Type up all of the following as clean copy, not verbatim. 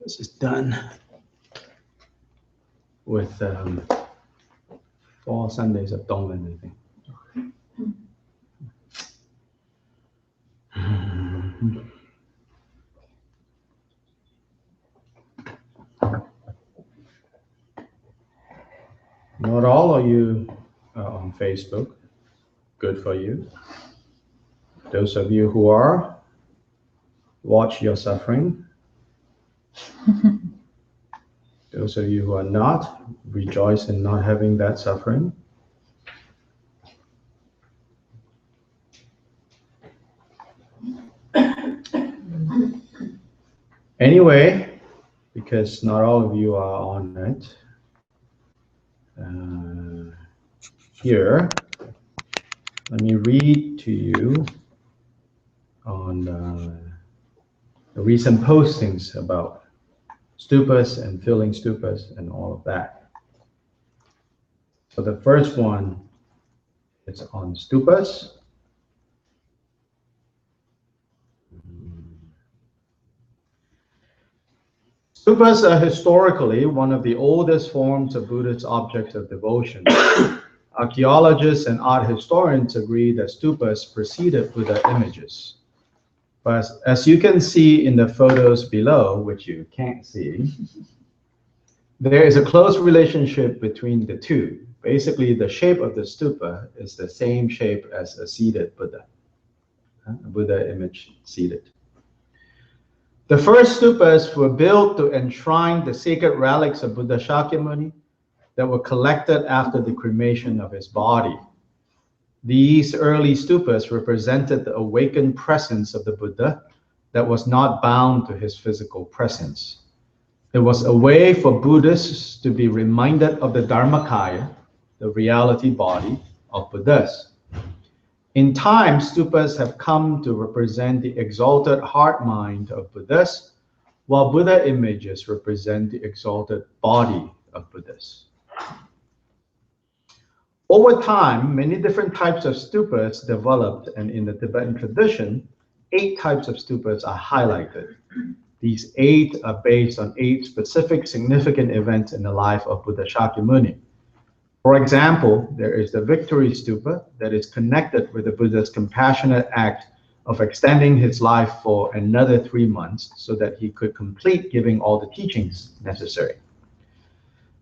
This is done with 4 Sundays of Donglen, I think. Not all of you are on Facebook. Good for you. Those of you who are, watch your suffering. Those of you who are not, rejoice in not having that suffering. Anyway, because not all of you are on it, here, let me read to you on the recent postings about stupas and filling stupas and all of that. So the first one is on stupas. Stupas are historically one of the oldest forms of Buddhist objects of devotion. Archaeologists and art historians agree that stupas preceded Buddha images. But as you can see in the photos below, which you can't see, there is a close relationship between the two. Basically, the shape of the stupa is the same shape as a seated Buddha, a Buddha image seated. The first stupas were built to enshrine the sacred relics of Buddha Shakyamuni that were collected after the cremation of his body. These early stupas represented the awakened presence of the Buddha that was not bound to his physical presence. It was a way for Buddhists to be reminded of the Dharmakaya, the reality body of Buddhas. In time, stupas have come to represent the exalted heart mind of Buddhas, while Buddha images represent the exalted body of Buddhas. Over time, many different types of stupas developed, and in the Tibetan tradition, 8 types of stupas are highlighted. These 8 are based on 8 specific significant events in the life of Buddha Shakyamuni. For example, there is the Victory Stupa that is connected with the Buddha's compassionate act of extending his life for another 3 months so that he could complete giving all the teachings necessary.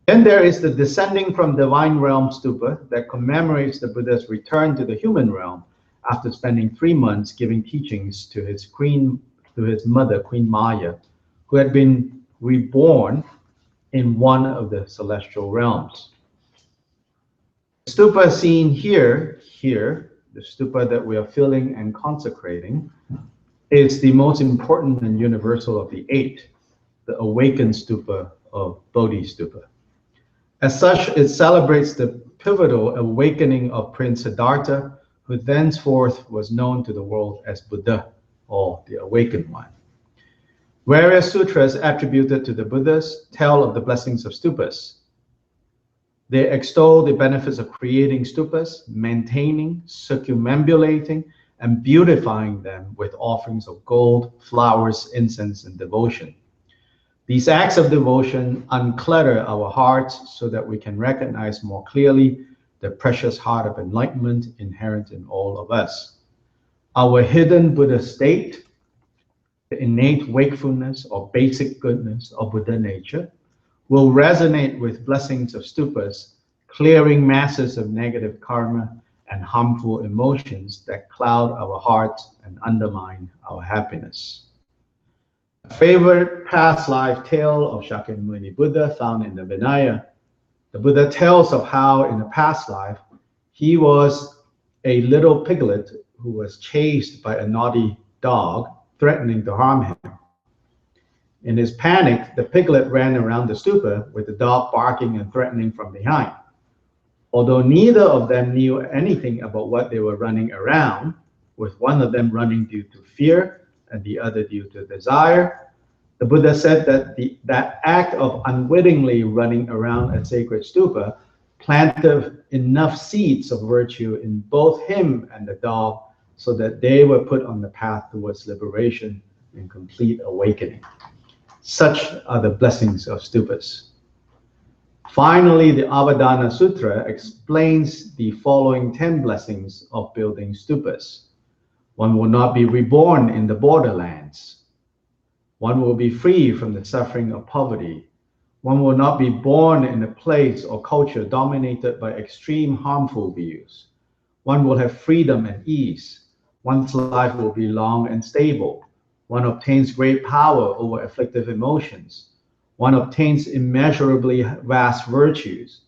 Then there is the Descending from Divine Realm Stupa that commemorates the Buddha's return to the human realm after spending 3 months giving teachings to his mother, Queen Maya, who had been reborn in one of the celestial realms. The stupa seen here, the stupa that we are filling and consecrating, is the most important and universal of the 8, the awakened stupa of Bodhistupa. As such, it celebrates the pivotal awakening of Prince Siddhartha, who thenceforth was known to the world as Buddha, or the awakened one. Various sutras attributed to the Buddhas tell of the blessings of stupas. They extol the benefits of creating stupas, maintaining, circumambulating, and beautifying them with offerings of gold, flowers, incense, and devotion. These acts of devotion unclutter our hearts so that we can recognize more clearly the precious heart of enlightenment inherent in all of us. Our hidden Buddha state, the innate wakefulness or basic goodness of Buddha nature, will resonate with blessings of stupas, clearing masses of negative karma and harmful emotions that cloud our hearts and undermine our happiness. A favorite past life tale of Shakyamuni Buddha found in the Vinaya, the Buddha tells of how in a past life he was a little piglet who was chased by a naughty dog threatening to harm him. In his panic, the piglet ran around the stupa with the dog barking and threatening from behind. Although neither of them knew anything about what they were running around, with one of them running due to fear and the other due to desire, the Buddha said that that act of unwittingly running around a sacred stupa planted enough seeds of virtue in both him and the dog so that they were put on the path towards liberation and complete awakening. Such are the blessings of Stupas. Finally, the Avadana Sutra explains the following 10 blessings of building Stupas. One will not be reborn in the borderlands. One will be free from the suffering of poverty. One will not be born in a place or culture dominated by extreme harmful views. One will have freedom and ease. One's life will be long and stable. One obtains great power over afflictive emotions. One obtains immeasurably vast virtues.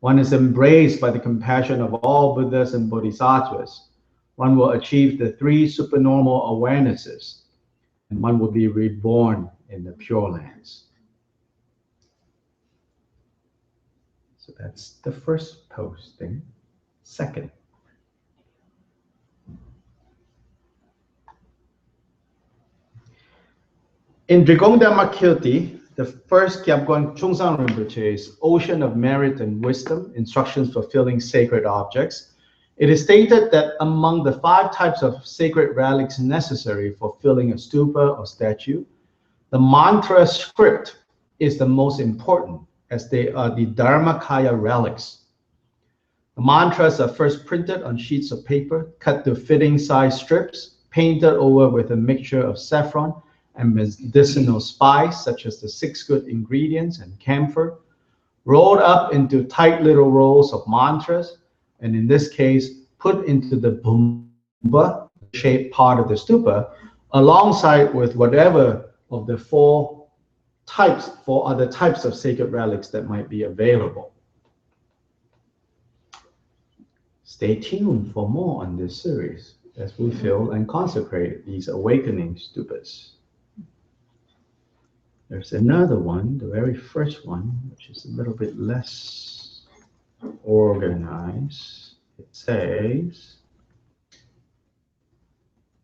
One is embraced by the compassion of all Buddhas and Bodhisattvas. One will achieve the 3 supernormal awarenesses, and one will be reborn in the Pure Lands. So that's the first posting. Second. In Dewgong Dharmakirti, the first Kyabgon Chungsang Rinpoche's Ocean of Merit and Wisdom, Instructions for Filling Sacred Objects, it is stated that among the 5 types of sacred relics necessary for filling a stupa or statue, the mantra script is the most important, as they are the Dharmakaya Relics. The mantras are first printed on sheets of paper, cut to fitting size strips, painted over with a mixture of saffron and medicinal spice, such as the 6 good ingredients and camphor, rolled up into tight little rolls of mantras, and in this case, put into the bumba, shaped part of the stupa, alongside with whatever of the 4 other types of sacred relics that might be available. Stay tuned for more on this series as we fill and consecrate these awakening stupas. There's another one, the very first one, which is a little bit less organized. It says,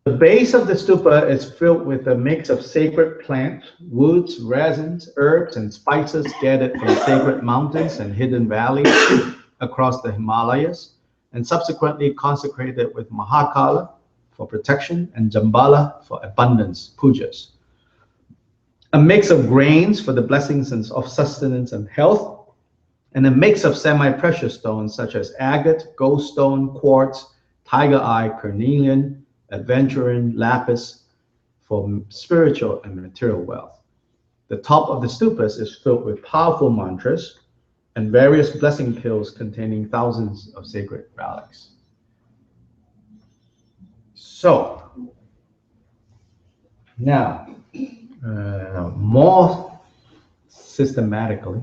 the base of the stupa is filled with a mix of sacred plants, woods, resins, herbs, and spices gathered from sacred mountains and hidden valleys across the Himalayas, and subsequently consecrated with Mahakala for protection and Jambala for abundance, pujas. A mix of grains for the blessings of sustenance and health, and a mix of semi-precious stones such as agate, goldstone, quartz, tiger eye, carnelian, adventurin, lapis for spiritual and material wealth. The top of the stupas is filled with powerful mantras and various blessing pills containing thousands of sacred relics. So, now, more systematically.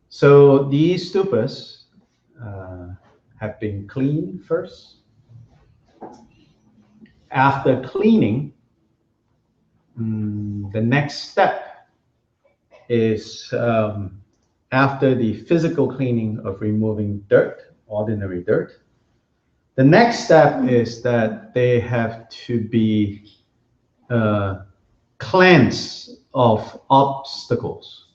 So these stupas have been cleaned first. After cleaning, the next step is after the physical cleaning of removing dirt, ordinary dirt. The next step is that they have to be cleansed of obstacles.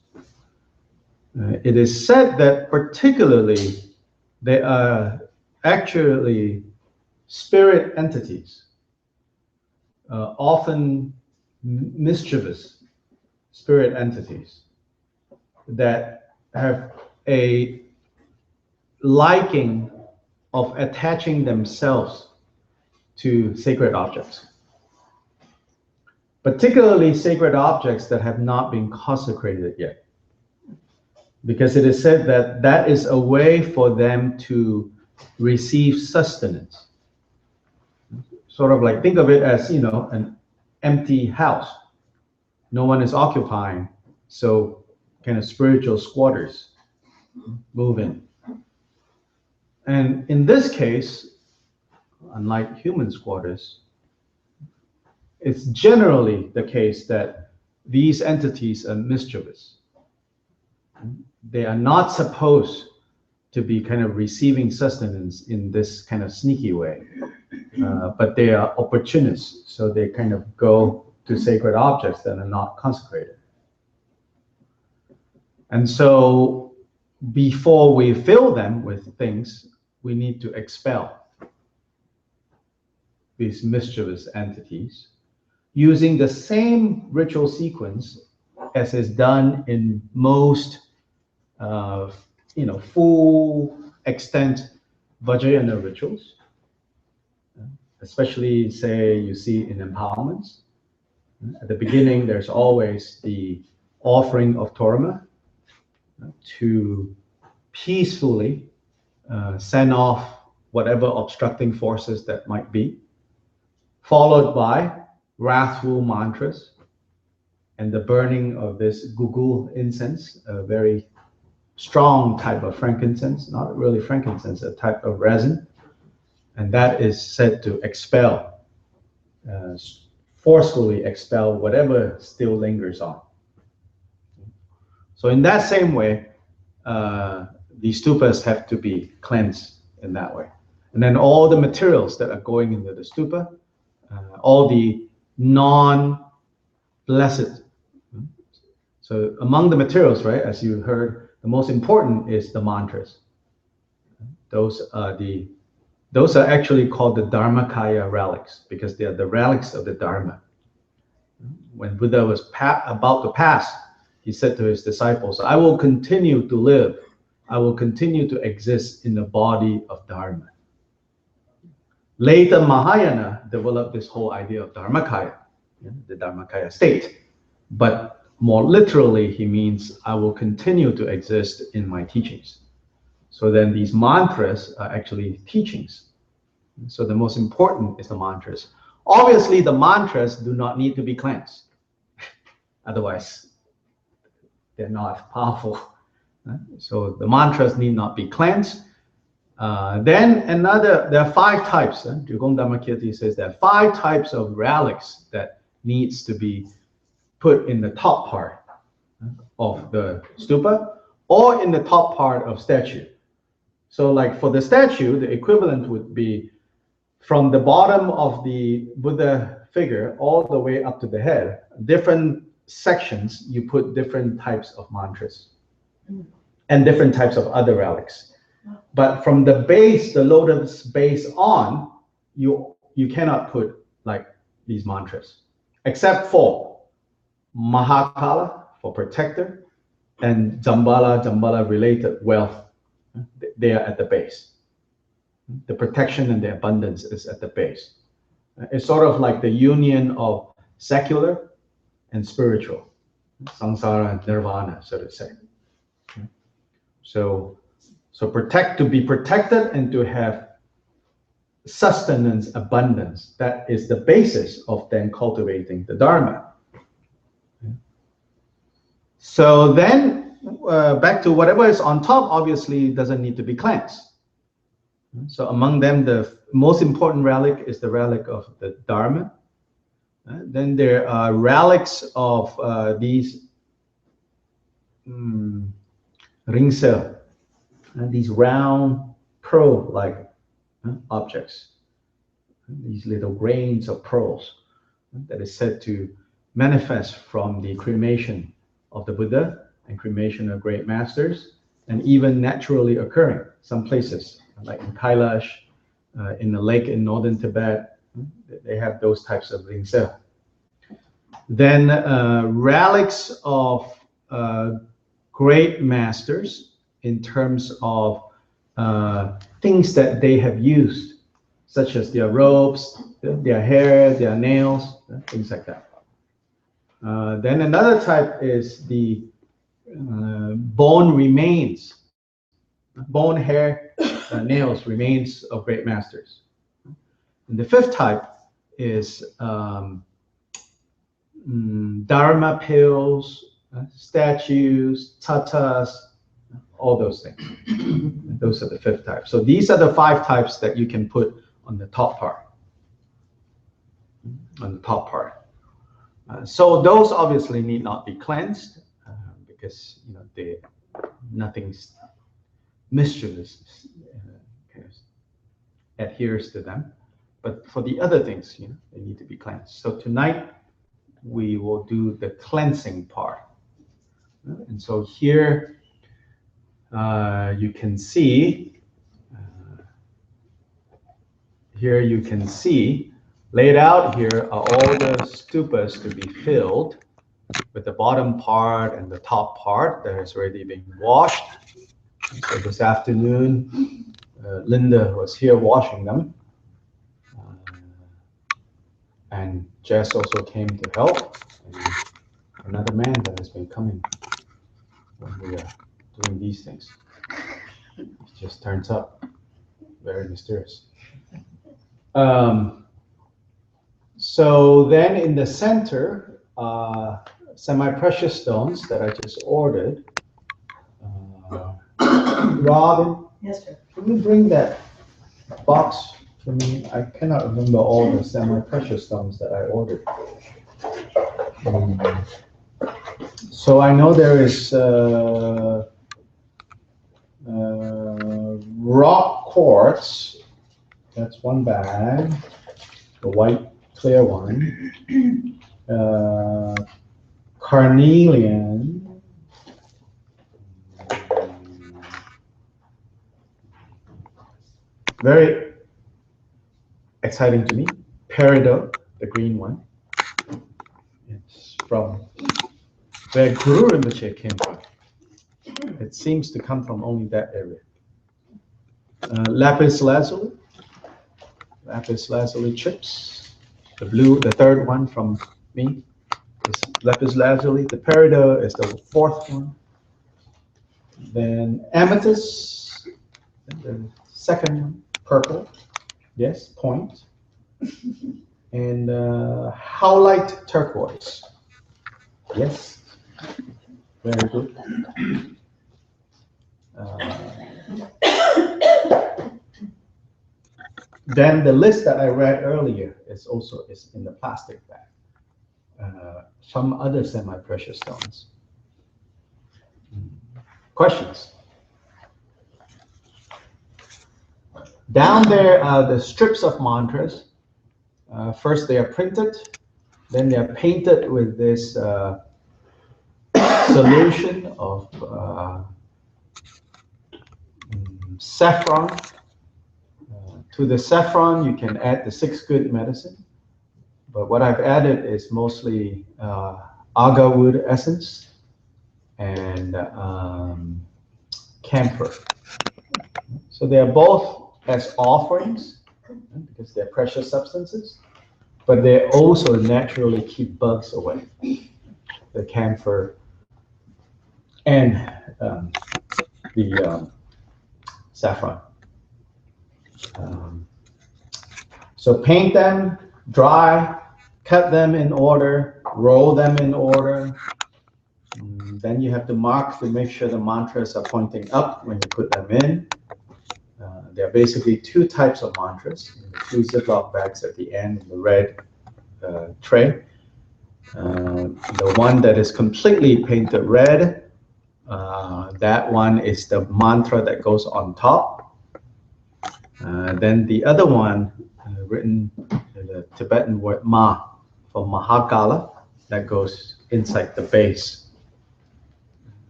It is said that particularly they are actually spirit entities, often mischievous spirit entities that have a liking of attaching themselves to sacred objects, particularly sacred objects that have not been consecrated yet, because it is said that that is a way for them to receive sustenance. Sort of like, think of it as, you know, an empty house. No one is occupying, so kind of spiritual squatters move in. And in this case, unlike human squatters, it's generally the case that these entities are mischievous. They are not supposed to be kind of receiving sustenance in this kind of sneaky way, but they are opportunists, so they kind of go to sacred objects that are not consecrated. And so before we fill them with things, we need to expel these mischievous entities using the same ritual sequence as is done in most, full extent Vajrayana rituals, especially say you see in empowerments. At the beginning, there's always the offering of torma to peacefully send off whatever obstructing forces that might be, followed by wrathful mantras and the burning of this gugu incense, a very strong type of frankincense, not really frankincense, a type of resin. And that is said to expel, forcefully expel whatever still lingers on. So in that same way, the stupas have to be cleansed in that way. And then all the materials that are going into the stupa, all the non-blessed. So among the materials, right, as you heard, the most important is the mantras. Those are actually called the Dharmakaya relics because they are the relics of the Dharma. When Buddha was about to pass, he said to his disciples, I will continue to live. I will continue to exist in the body of Dharma. Later, Mahayana developed this whole idea of Dharmakaya, the Dharmakaya state. But more literally, he means, I will continue to exist in my teachings. So then these mantras are actually teachings. So the most important is the mantras. Obviously, the mantras do not need to be cleansed. Otherwise, they're not powerful. So the mantras need not be cleansed. Then there are 5 types. Dewgong Dharmakirti says there are 5 types of relics that needs to be put in the top part of the stupa or in the top part of statue. So like for the statue, the equivalent would be from the bottom of the Buddha figure all the way up to the head, different sections, you put different types of mantras and different types of other relics. But from the base, the lotus base on, you cannot put like these mantras, except for Mahakala for protector and Jambala related wealth. They are at the base. The protection and the abundance is at the base. It's sort of like the union of secular and spiritual, samsara and nirvana, so to say. So to be protected and to have sustenance, abundance, that is the basis of then cultivating the Dharma. So then back to whatever is on top, obviously doesn't need to be cleansed. So among them, the most important relic is the relic of the Dharma. Then there are relics of these ringse, these round pearl-like objects, these little grains of pearls that is said to manifest from the cremation of the Buddha and cremation of great masters, and even naturally occurring some places, like in Kailash, in the lake in northern Tibet, they have those types of ringse. Then relics of great masters in terms of things that they have used, such as their robes, their hair, their nails, things like that. Then another type is the bone remains, bone, hair, nails, remains of great masters. And the 5th type is Dharma pills, statues, tatas, all those things. Those are the 5th type. So these are the 5 types that you can put on the top part. On the top part. So those obviously need not be cleansed because nothing's mischievous kind of adheres to them. But for the other things, they need to be cleansed. So tonight we will do the cleansing part. And so here you can see, laid out here are all the stupas to be filled, with the bottom part and the top part that has already been washed. So this afternoon, Linda was here washing them. And Jess also came to help. And another man that has been coming when we are doing these things. It just turns up. Very mysterious. So then in the center, semi-precious stones that I just ordered. Robin, Yes, sir. can you bring that box for me? I cannot remember all the semi-precious stones that I ordered. So I know there is rock quartz. That's one bag, the white clear one. Carnelian. Very exciting to me. Peridot, the green one. It's from where Guru Rinpoche came from. It seems to come from only that area. Lapis lazuli. Lapis lazuli chips. The blue, the third one from me is lapis lazuli. The peridot is the fourth one. Then amethyst, the second one, purple. Yes, point. And howlite turquoise. Yes, very good. Then the list that I read earlier is in the plastic bag. Some other semi-precious stones. Questions? Down there are the strips of mantras. First they are printed, then they are painted with this solution of saffron. To the saffron, you can add the 6 good medicine. But what I've added is mostly agar wood essence and camphor. So they are both as offerings because they're precious substances, but they also naturally keep bugs away. The camphor and the saffron. So paint them, dry, cut them in order, roll them in order. Then you have to mark to make sure the mantras are pointing up when you put them in. There are basically 2 types of mantras, in the 2 Ziploc bags at the end in the red tray. The one that is completely painted red, that one is the mantra that goes on top. Then the other one, written in the Tibetan word Ma, for Mahakala, that goes inside the base.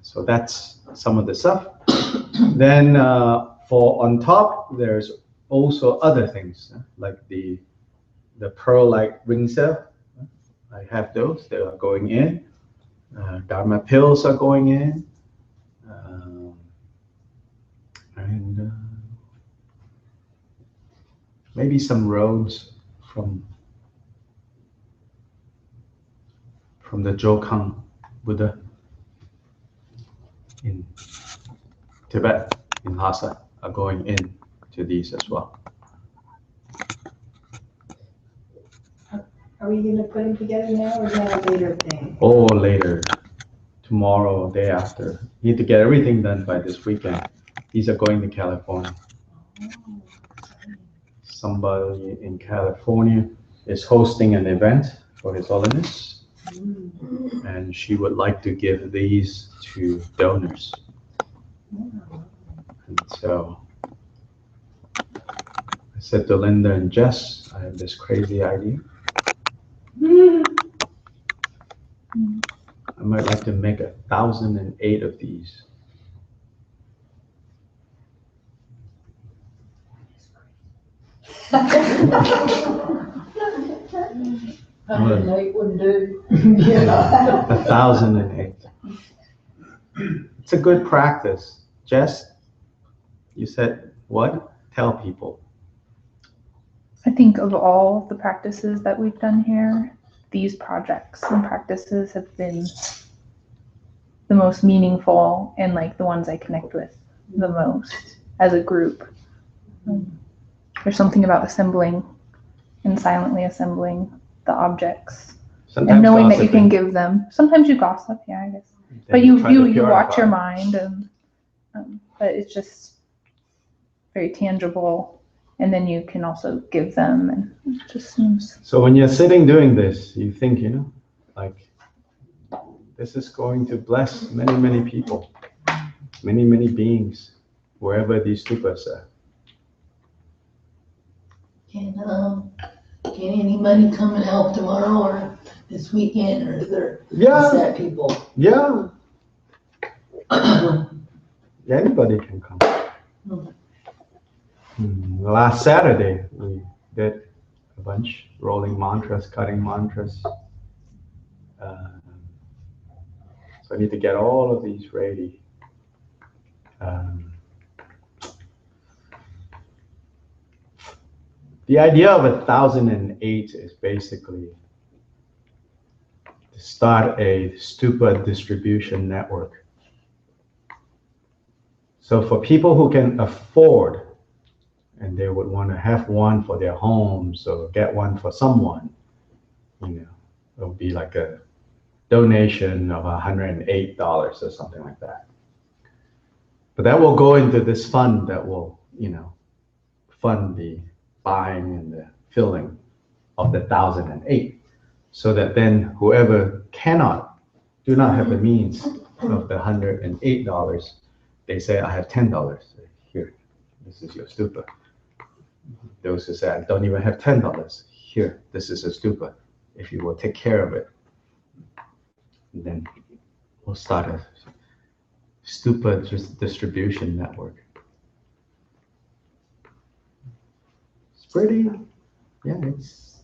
So that's some of the stuff. Then for on top, there's also other things, like the pearl-like ring cell. I have those, they are going in. Dharma pills are going in. And maybe some robes from the Dewgong Buddha in Tibet, in Lhasa, are going in to these as well. Are we going to put them together now, or is that a later thing? Oh, later. Tomorrow, day after. Need to get everything done by this weekend. These are going to California. Somebody in California is hosting an event for His Holiness, and she would like to give these to donors. And so I said to Linda and Jess, I have this crazy idea. I might like to make 1,008 of these. They wouldn't do. 1,008. It's a good practice. Jess, you said what? Tell people. I think of all the practices that we've done here, these projects and practices have been the most meaningful and like the ones I connect with the most as a group. There's something about assembling and silently assembling the objects. Sometimes and knowing that you gossiping. can give them. Sometimes you gossip, yeah, I guess. Then But you try to watch your purify. mind, and but it's just very tangible. And then you can also give them, and it just seems. So when you're sitting doing this, you think, you know, like this is going to bless many, many people, many, many beings, wherever these stupas are. Can anybody come and help tomorrow or this weekend, or is there Yeah, set people? yeah. Anybody can come. Last Saturday, we did a bunch, rolling mantras, cutting mantras. So I need to get all of these ready. The idea of 1,008 is basically to start a stupa distribution network. So for people who can afford, and they would want to have one for their homes or get one for someone, you know, it would be like a donation of $108 or something like that. But that will go into this fund that will, you know, fund the buying and the filling of the 1,008, so that then whoever do not have the means of the $108, they say, I have $10. Here, this is your stupa. Those who say, I don't even have $10. Here, this is a stupa. If you will take care of it, then we'll start a stupa distribution network. It's pretty, yeah, it's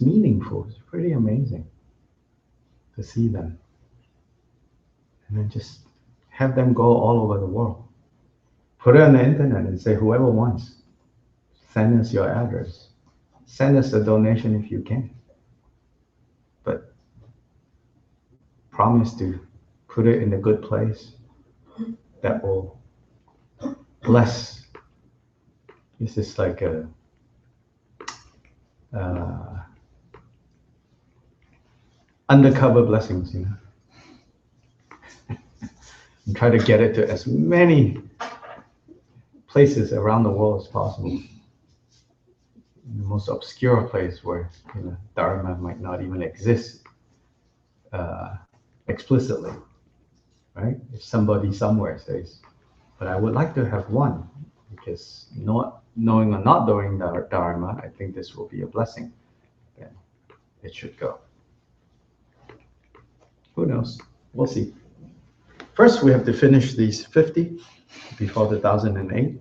meaningful. It's pretty amazing to see them. And then just have them go all over the world. Put it on the internet and say, whoever wants, send us your address. Send us a donation if you can. But promise to put it in a good place that will bless. This is like a undercover blessings, you know. And try to get it to as many places around the world as possible. The most obscure place where, you know, Dharma might not even exist explicitly, right? If somebody somewhere says, but I would like to have one, because not knowing or not doing Dharma, I think this will be a blessing, then it should go. Who knows? We'll see. First, we have to finish these 50 before the 1,008.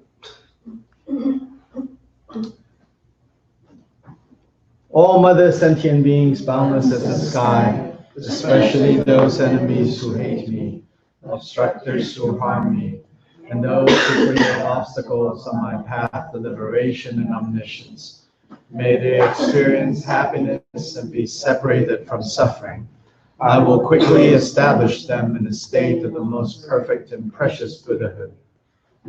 All mother sentient beings, boundless as the sky, especially those enemies who hate me, obstructors who harm me, and those who create obstacles on my path to liberation and omniscience. May they experience happiness and be separated from suffering. I will quickly establish them in a state of the most perfect and precious Buddhahood.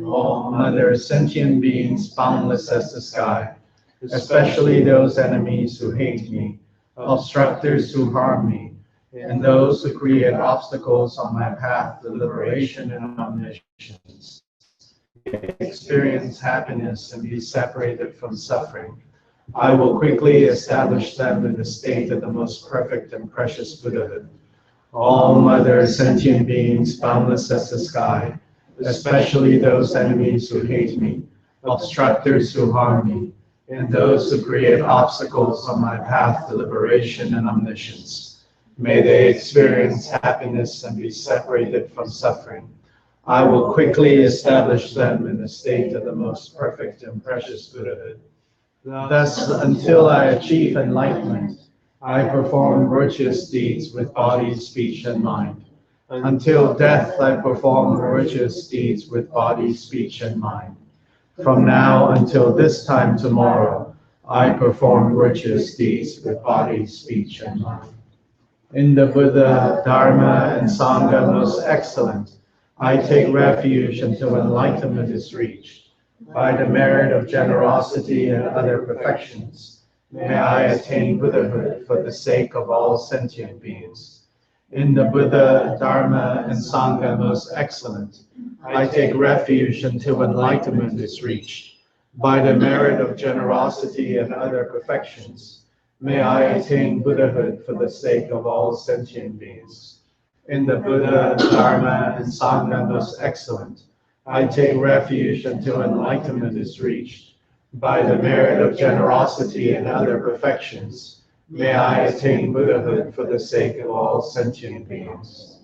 All mother sentient beings, boundless as the sky, especially those enemies who hate me, obstructors who harm me, and those who create obstacles on my path to liberation and omniscience. Experience happiness and be separated from suffering. I will quickly establish them in the state of the most perfect and precious Buddhahood. All mother sentient beings, boundless as the sky, especially those enemies who hate me, obstructors who harm me, and those who create obstacles on my path to liberation and omniscience. May they experience happiness and be separated from suffering. I will quickly establish them in the state of the most perfect and precious Buddhahood. Thus, until I achieve enlightenment, I perform virtuous deeds with body, speech, and mind. Until death, I perform virtuous deeds with body, speech, and mind. From now until this time tomorrow, I perform virtuous deeds with body, speech, and mind. In the Buddha, Dharma, and Sangha most excellent, I take refuge until enlightenment is reached. By the merit of generosity and other perfections, may I attain Buddhahood for the sake of all sentient beings. In the Buddha, Dharma, and Sangha most excellent, I take refuge until enlightenment is reached. By the merit of generosity and other perfections, may I attain Buddhahood for the sake of all sentient beings. In the Buddha, Dharma, and Sangha most excellent, I take refuge until enlightenment is reached. By the merit of generosity and other perfections, may I attain Buddhahood for the sake of all sentient beings.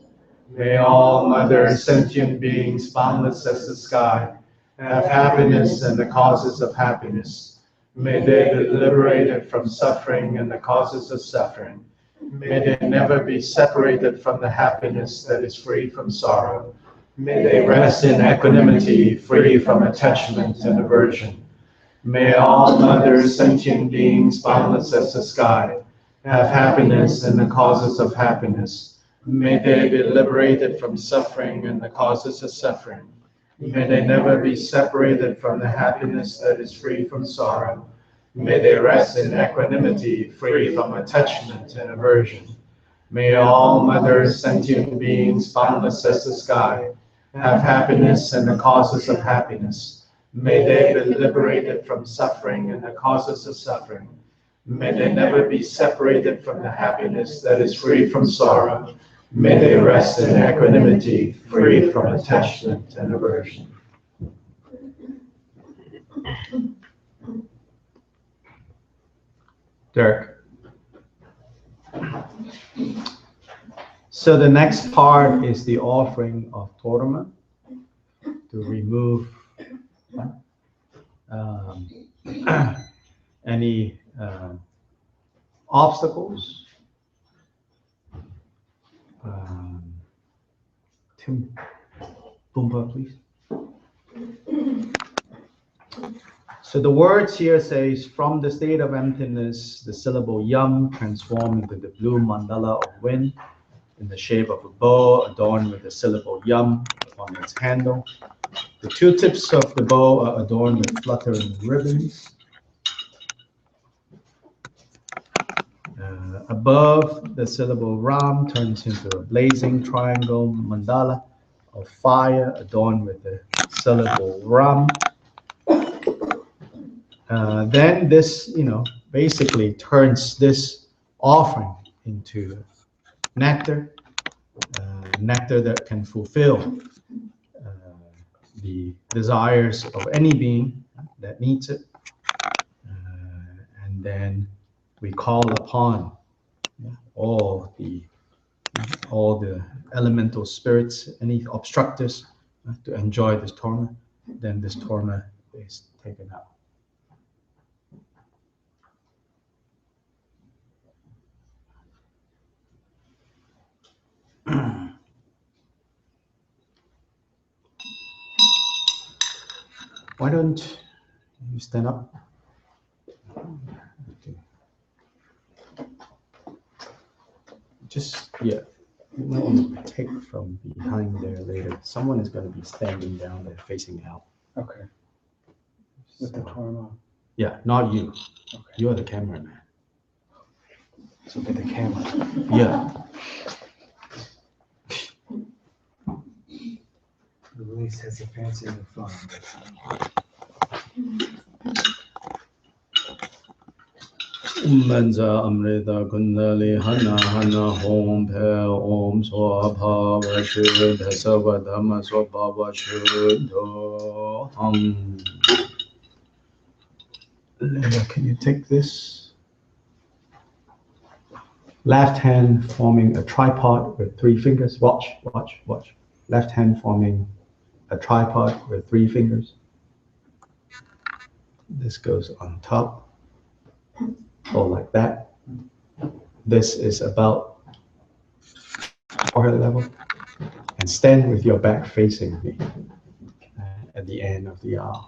May all other sentient beings, boundless as the sky, have happiness and the causes of happiness. May they be liberated from suffering and the causes of suffering. May they never be separated from the happiness that is free from sorrow. May they rest in equanimity, free from attachment and aversion. May all other sentient beings, boundless as the sky, have happiness and the causes of happiness. May they be liberated from suffering and the causes of suffering. May they never be separated from the happiness that is free from sorrow. May they rest in equanimity, free from attachment and aversion. May all other sentient beings, boundless as the sky, have happiness and the causes of happiness. May they be liberated from suffering and the causes of suffering. May they never be separated from the happiness that is free from sorrow. May they rest in equanimity, free from attachment and aversion. Dirk. So the next part is the offering of Dharma to remove any obstacles. Tim, Bumpa, please. So the words here says, from the state of emptiness, the syllable yum transformed into the blue mandala of wind in the shape of a bow adorned with the syllable yum on its handle. The two tips of the bow are adorned with fluttering ribbons. Above, the syllable ram turns into a blazing triangle mandala of fire adorned with the syllable ram. Then this, basically turns this offering into nectar, nectar that can fulfill the desires of any being that needs it. And then we call upon all the elemental spirits, any obstructors, to enjoy this Dharma. Then this Dharma is taken out. Why don't you stand up? Okay. Just, you might want to take from behind there later. Someone is going to be standing down there facing out. Okay. With the Dharma. Yeah, not you. Okay. You're the cameraman. So get the camera. Yeah. The release has a fancy in the front. Manza Amrita Kundali Hana Hana Hom Pe Om Swabhava Shuddha Savadhama Swabhava Shuddha Hum. Linda, can you take this? Left hand forming a tripod with 3 fingers. Watch, watch, watch. Left hand forming a tripod with 3 fingers. This goes on top, or like that. This is about forehead level. And stand with your back facing me at the end of the arm.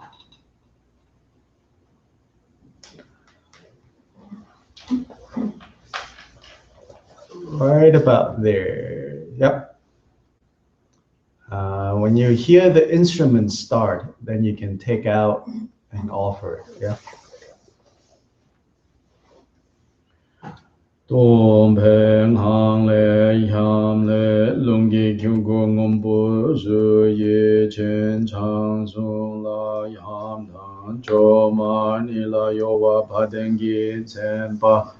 Right about there. Yep. When you hear the instrument start, then you can take out and offer. Yeah. Tom Peng Hang Le Yam Le Lungi Kyugo Ngombo Zu Ye Chen Chang Sung La Yam Dan Jo Ma Ni La Yowa Padengi Tsenpa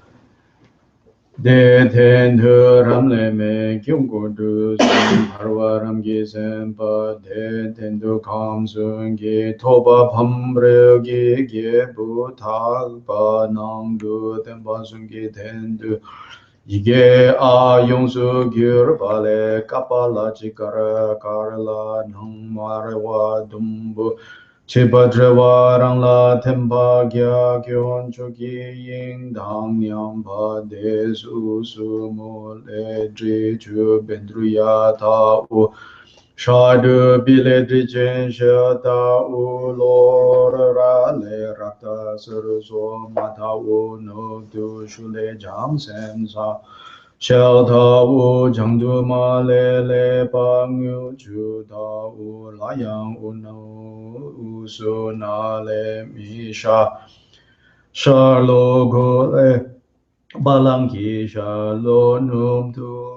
De Ten Thu Ram Le Me Kyugo Du Sun Parwa Ram Gi Tsenpa De Ten Du Kam Sun Gi Toba Pham Re Gi Ge Bu Thak Pa Nang Du Tenpa Sun Gi Ten Du 이게 아용수 규르발레 까팔라지카라 카르라 낭마레와 둠부 제바드레와랑라 템바기야 교원주기 인당냠바 대수수몰레 드주 벤드루야 다우 샤드 빌레드젠 샤다우 로르라레 라타 스르소 마타우 노두 슐레 장센사 샤다우 장두마레레 방유 주다우 라양 우노 우수나레 미샤 샬로고레 발랑기 샬로 눔두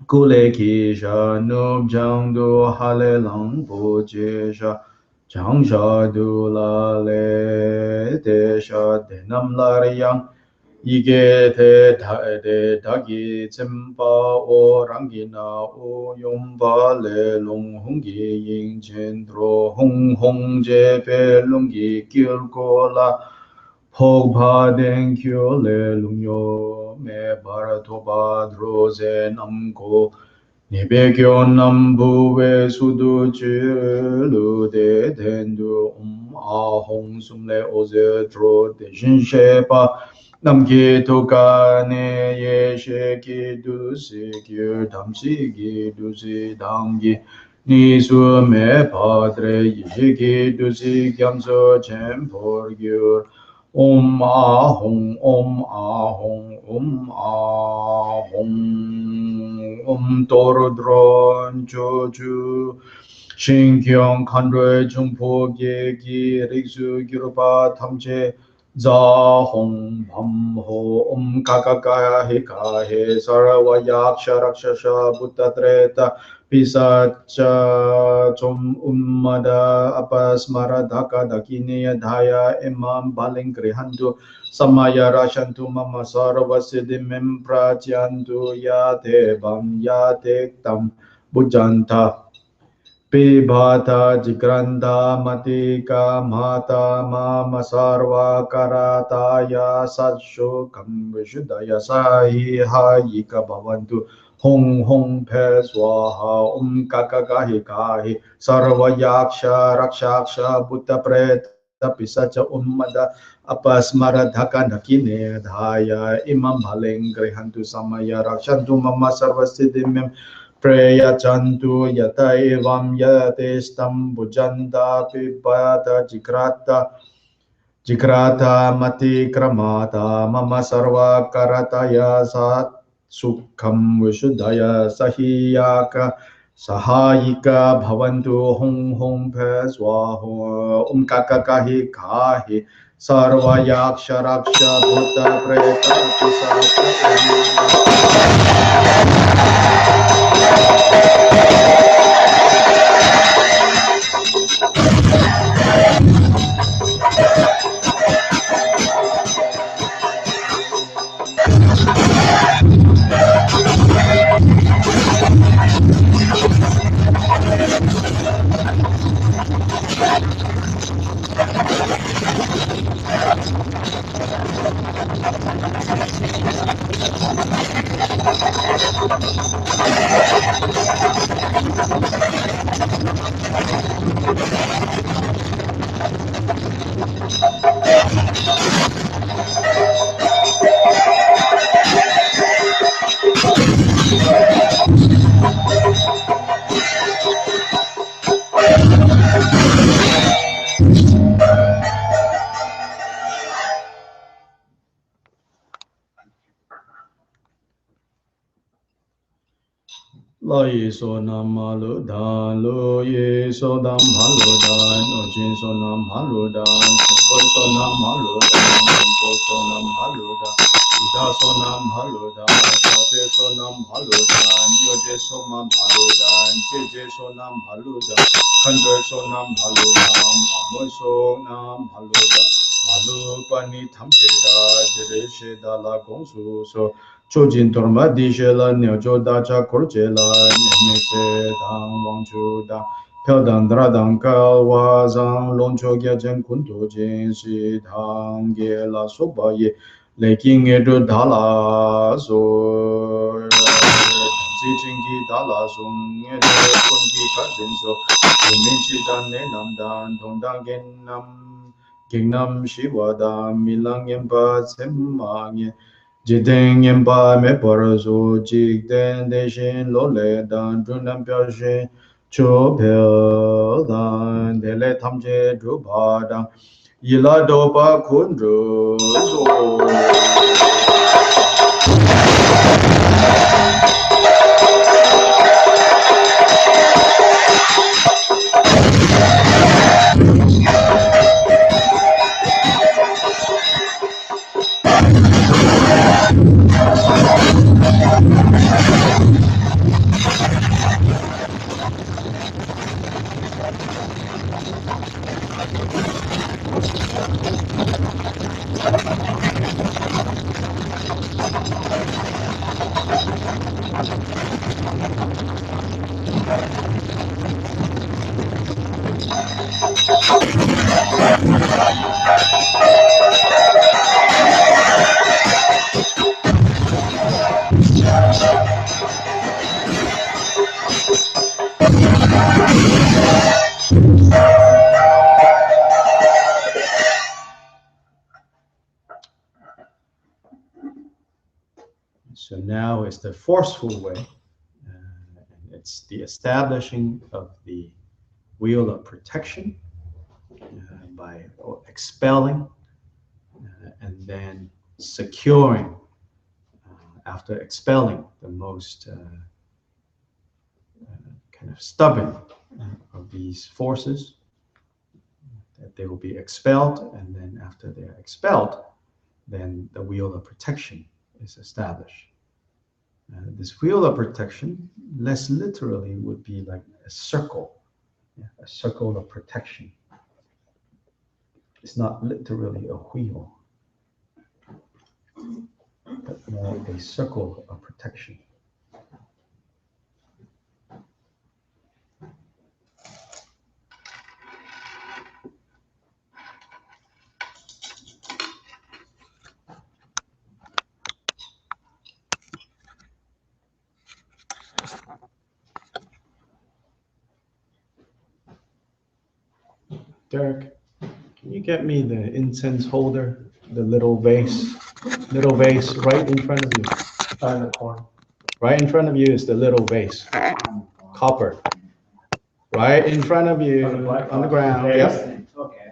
Kule Kisha Nub Jangdu Hale Lang Pujesha Jangsha Dula Le Desha Denam Lariang Ige Te Dagi Tsimpa O Rangina O Yomba Le Lung Hongi Ying Chendro Hong Hong Je Pe Lungi Kilkola Pogpa Den Kyo Le Lungyo Me Baratoba Droze Namko Nibekyo Nambu We Sudu Chulu De Dendu Ahong Sumle Oze Dro De Shinshepa Namki Toka Ne Yeshe Ki Dusi Kyu Damsi Ki Dusi Dangi Nisu Me Padre Yeshe Ki Dusi Kyamso Chempor Gyur Om Ahong, Om Ahong, Om Ahong, Om Torodron Joju, Shinkyong Kandre Jungpo Geki Riksu Girupa Tamche Zahong Bamho, Om Kakakaya Hikahe Sarawa Yaksha Rakshasha Buddha Pisacha Chom Ummada Apasmara Dhaka Dakini Dhaya Imam Baling Grihantu Samaya Rashantu Mama Sarva Siddhimim Prachyantu Yate Bam Yate Tam Bujanta Pibhata Jigranda Matika Mata Mama Sarva Karataya Satsho Kam Vishuddhaya Sahi Hayika Bhavantu Hong Hong Pe Swaha Kakagahi Kahi Sarva Yaksha Rakshaksha Buddha Preta Pisacha Ummada Apasmara Dhaka Dakine Dhaya Imam Baling Grihantu Samaya Rakshantu Mama Sarva Siddhimim Preya Chantu Yata Evam Yate Stam Bujanda Pibata Jigrata Mati Kramata Mama Sarva Karataya Sat Sukham Vishuddhaya Sahiyaka Sahayika Bhavantu Hong Hong Pe Swaho Kakakahi Kahi Sarva Yaksha Raksha Buddha Preta Lo yi so nam ma lu dan, lo yi so dam ma lu dan, no jin so nam ma lu dan, go so nam ma lu dan, go so nam ma lu dan, ida so nam ma lu dan, so fe so nam ma lu dan, yo je so ma ma lu dan, je so nam ma lu dan, kan so nam ma lu dan, mo so nam ma lu dan, ma lu pa ni tham che da, je she da la gong su so. 究竟多么地些了，鸟就大家口接了，你们是当王就当，飘当达当高瓦上，龙球给真昆土金是当给了苏巴耶，雷金也就达拉索，自己给达拉松，也就昆给卡真说，我们去当内南当，同当给南，给南西瓦当，米朗也把什么也。 Jiteng yempa me parazo jik den deshin lo le dan junam pyo shin cho pyo dan de le tham che dru pa dan yila do pa kun dru zo. So now is the forceful way. And it's the establishing of the wheel of protection by expelling and then securing after expelling the most kind of stubborn of these forces, that they will be expelled, and then after they're expelled, then the wheel of protection is established. This wheel of protection, less literally, would be like a circle of protection. It's not literally a wheel, but more a circle of protection. Derek, can you get me the incense holder, the little vase right in front of you? In the corner. Right in front of you is the little vase, copper. Right in front of you, on the ground. Yep. Okay.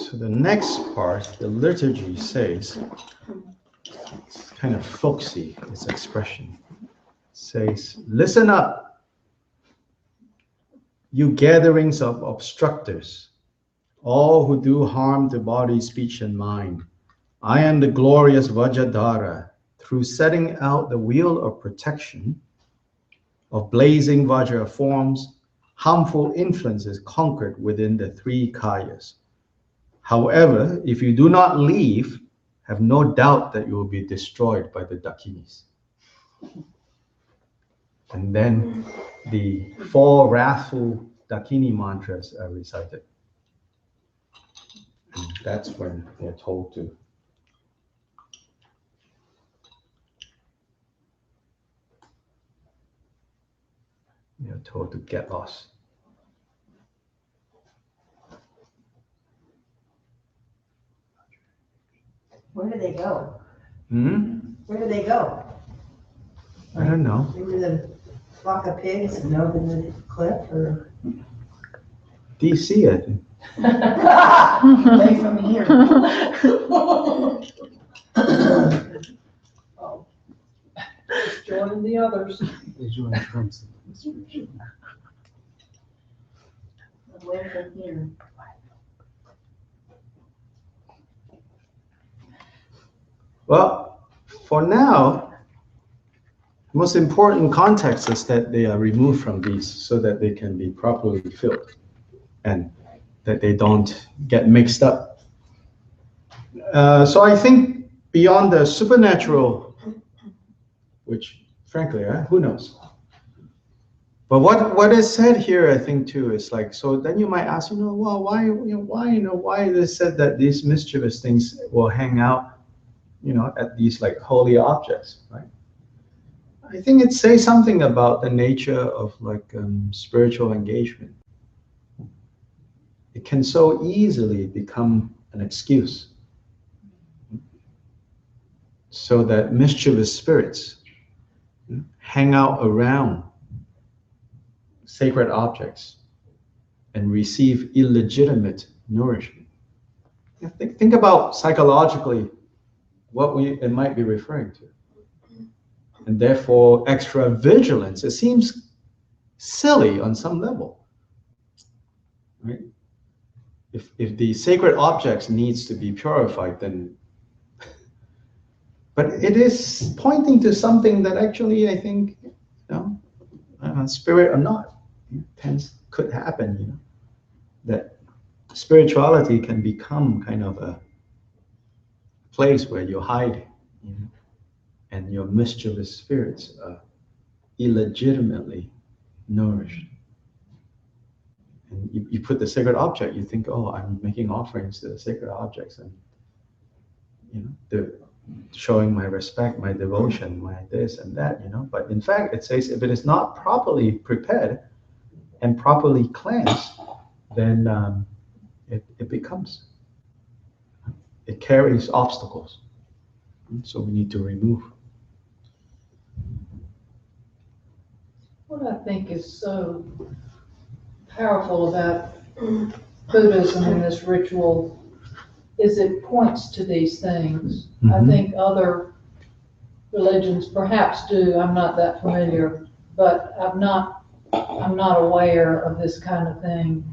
So the next part, the liturgy says, it's kind of folksy, its expression. It says, listen up, you gatherings of obstructors, all who do harm to body, speech, and mind. I am the glorious Vajradhara. Through setting out the wheel of protection of blazing Vajra forms, harmful influence is conquered within the three kayas. However, if you do not leave, have no doubt that you will be destroyed by the Dakinis. And then the 4 wrathful Dakini mantras are recited. And that's when they're told to get lost. Where do they go? Where do they go? I don't know. Into the flock of pigs and over the cliff, or DC, I think. away from here? Oh. Just joining the others. They join the prince. Away from here. Well, for now, the most important context is that they are removed from these so that they can be properly filled and that they don't get mixed up. So I think beyond the supernatural, which frankly, who knows? But what is said here, I think too, is like, so then you might ask, well, why it is said that these mischievous things will hang out, at these like holy objects, right? I think it says something about the nature of like spiritual engagement. It can so easily become an excuse so that mischievous spirits hang out around sacred objects and receive illegitimate nourishment. Think about psychologically what it might be referring to. And therefore, extra vigilance, it seems silly on some level, right? If the sacred objects needs to be purified, then, but it is pointing to something that actually, I think, spirit or not, could happen, that spirituality can become kind of a place where you hide, and your mischievous spirits are illegitimately nourished. And you put the sacred object, you think, oh, I'm making offerings to the sacred objects, and they're showing my respect, my devotion, my this and that, But in fact, it says if it is not properly prepared and properly cleansed, then it carries obstacles. So we need to remove. What I think is so powerful about Buddhism and this ritual is it points to these things. Mm-hmm. I think other religions perhaps do. I'm not that familiar, but I'm not aware of this kind of thing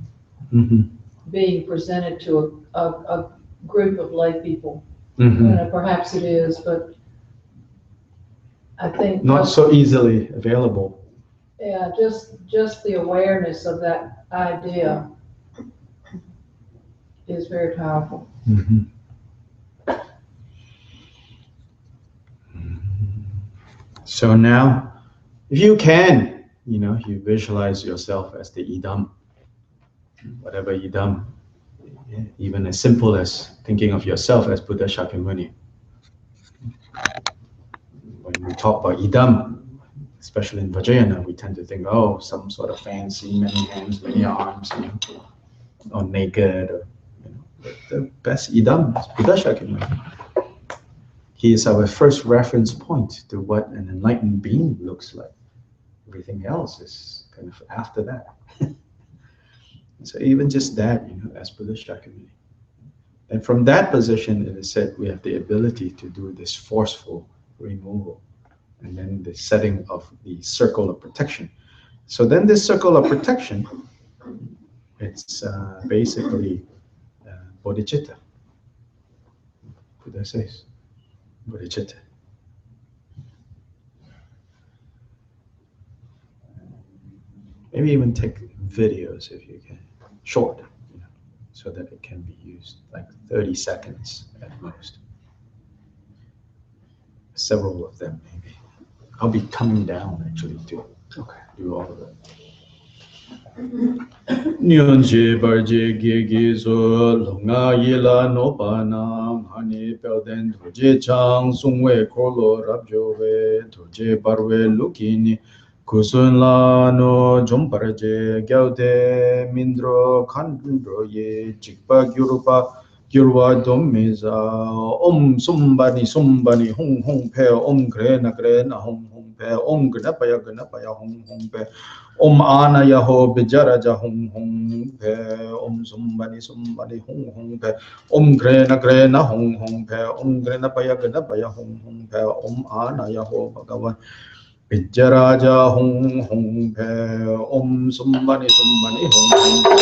being presented to a group of lay people. Perhaps it is, but I think not so easily available. Yeah, just the awareness of that idea is very powerful. So now, if you can, you visualize yourself as the idam, whatever idam, even as simple as thinking of yourself as Buddha Shakyamuni. When we talk about idam, especially in Vajrayana, we tend to think, oh, some sort of fancy, many hands, many arms, or naked. Or, the best idam is Buddha Shakyamuni. He is our first reference point to what an enlightened being looks like. Everything else is kind of after that. So even just that, as Buddha Shakyamuni. And from that position, it is said we have the ability to do this forceful removal. And then the setting of the circle of protection. So then this circle of protection, it's basically bodhicitta. Buddha says, bodhicitta. Maybe even take videos if you can, short, so that it can be used, like 30 seconds at most. Several of them, maybe. I'll be coming down actually to do all of it. Nyonje barje gege zo longa yela no panam hani pelden doje chang sungwe kolo rabjo we doje barwe lukini kusun la no jomparje gyaude mindro khandro ye jikpa gyurwa dommeza om sumbani hong hong pe om gre na hong hong pe om gnapaya hong hong pe Om Anaya Ho Bijaraja Hong Hong Pe Om Sumbani Hong Hong Pe Om Grena Hong Hong Pe Om Grena Paya Hong Hong Pe Om Anaya Ho Bhagavan Bijaraja Hong Hong Pe Om Sumbani Hong Hong Pe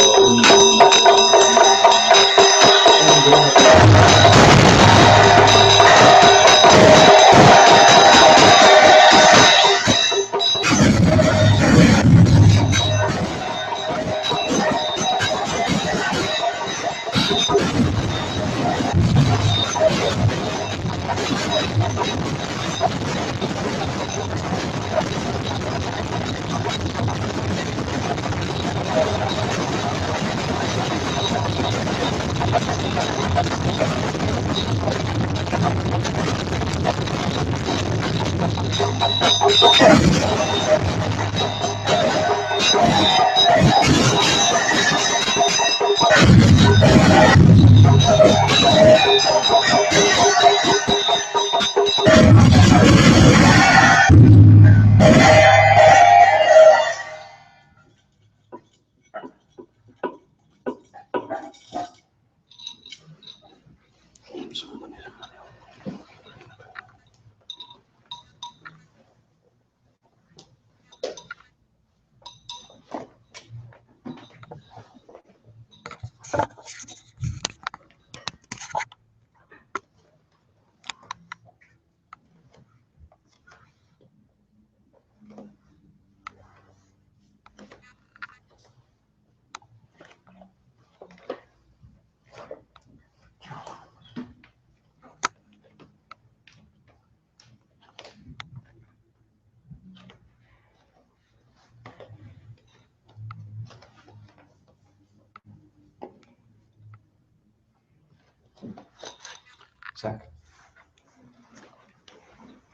Zach.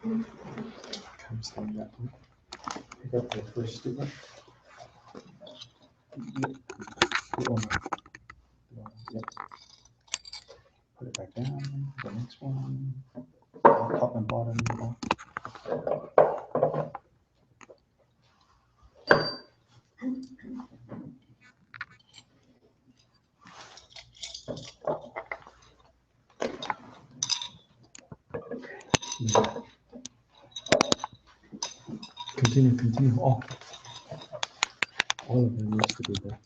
Come stand that one. Pick up the first stupa. Yep. Put it back down. The next one. Top and bottom. Continue. All of them needs to be there.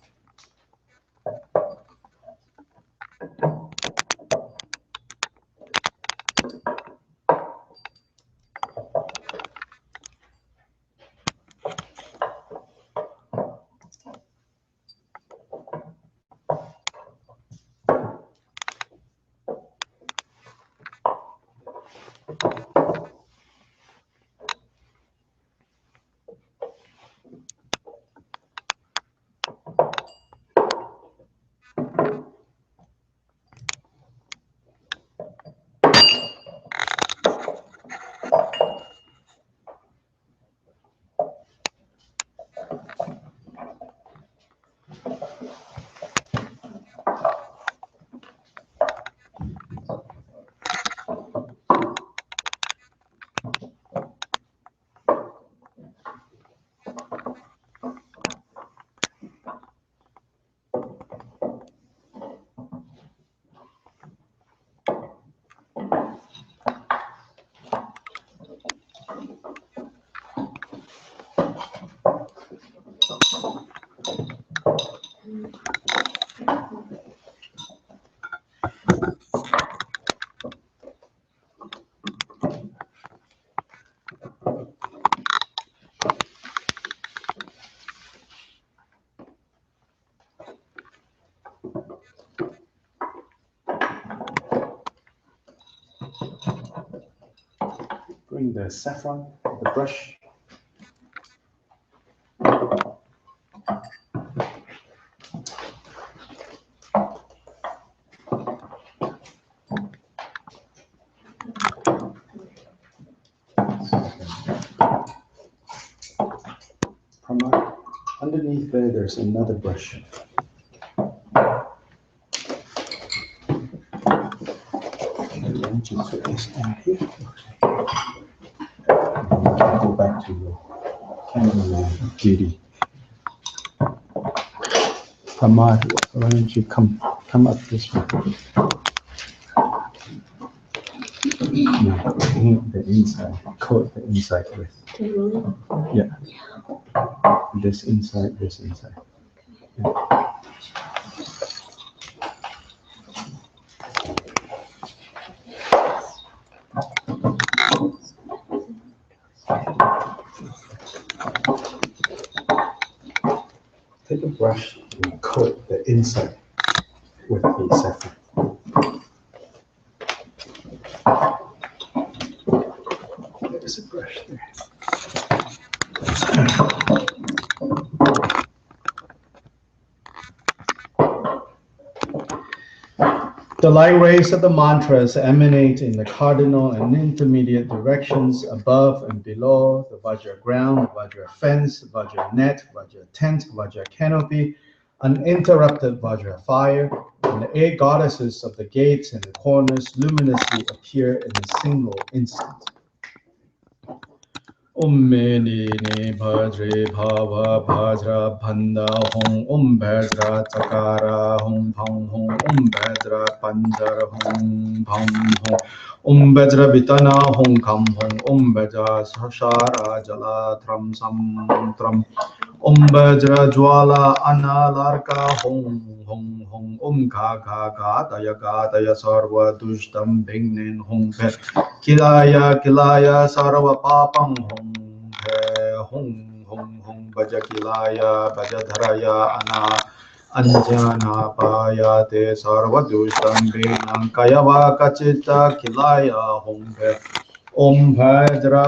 Bring the saffron, the brush. Underneath there's another brush. Put this down here. Go back to your camera duty. Pramad, why don't you come up this way? No, the inside. Coat the inside with. Yeah. This inside, this inside. Yeah. Take a brush and coat the inside with the saffron. There's a brush there. The light rays of the mantras emanate in the cardinal and intermediate directions above and below the Vajra ground, the Vajra fence, the Vajra net, Vajra tent, Vajra canopy, uninterrupted Vajra fire, and the 8 goddesses of the gates and the corners luminously appear in a single instant. Meni ne bhadre bhava bhajra bhanda hum bhadra chakara hum phang hum bhadra panjar hum phang hum bhadra vitana hum kham hum bhadra sashara jala thram sam tram bhadra jwala analarka hum kha daya sarva dushtam bhignen hum kilaya sarva papam hum bhaja kilaya bhajadharaya anjana payate sarva dushtam bhignen kayava kachita kilaya hum bhadra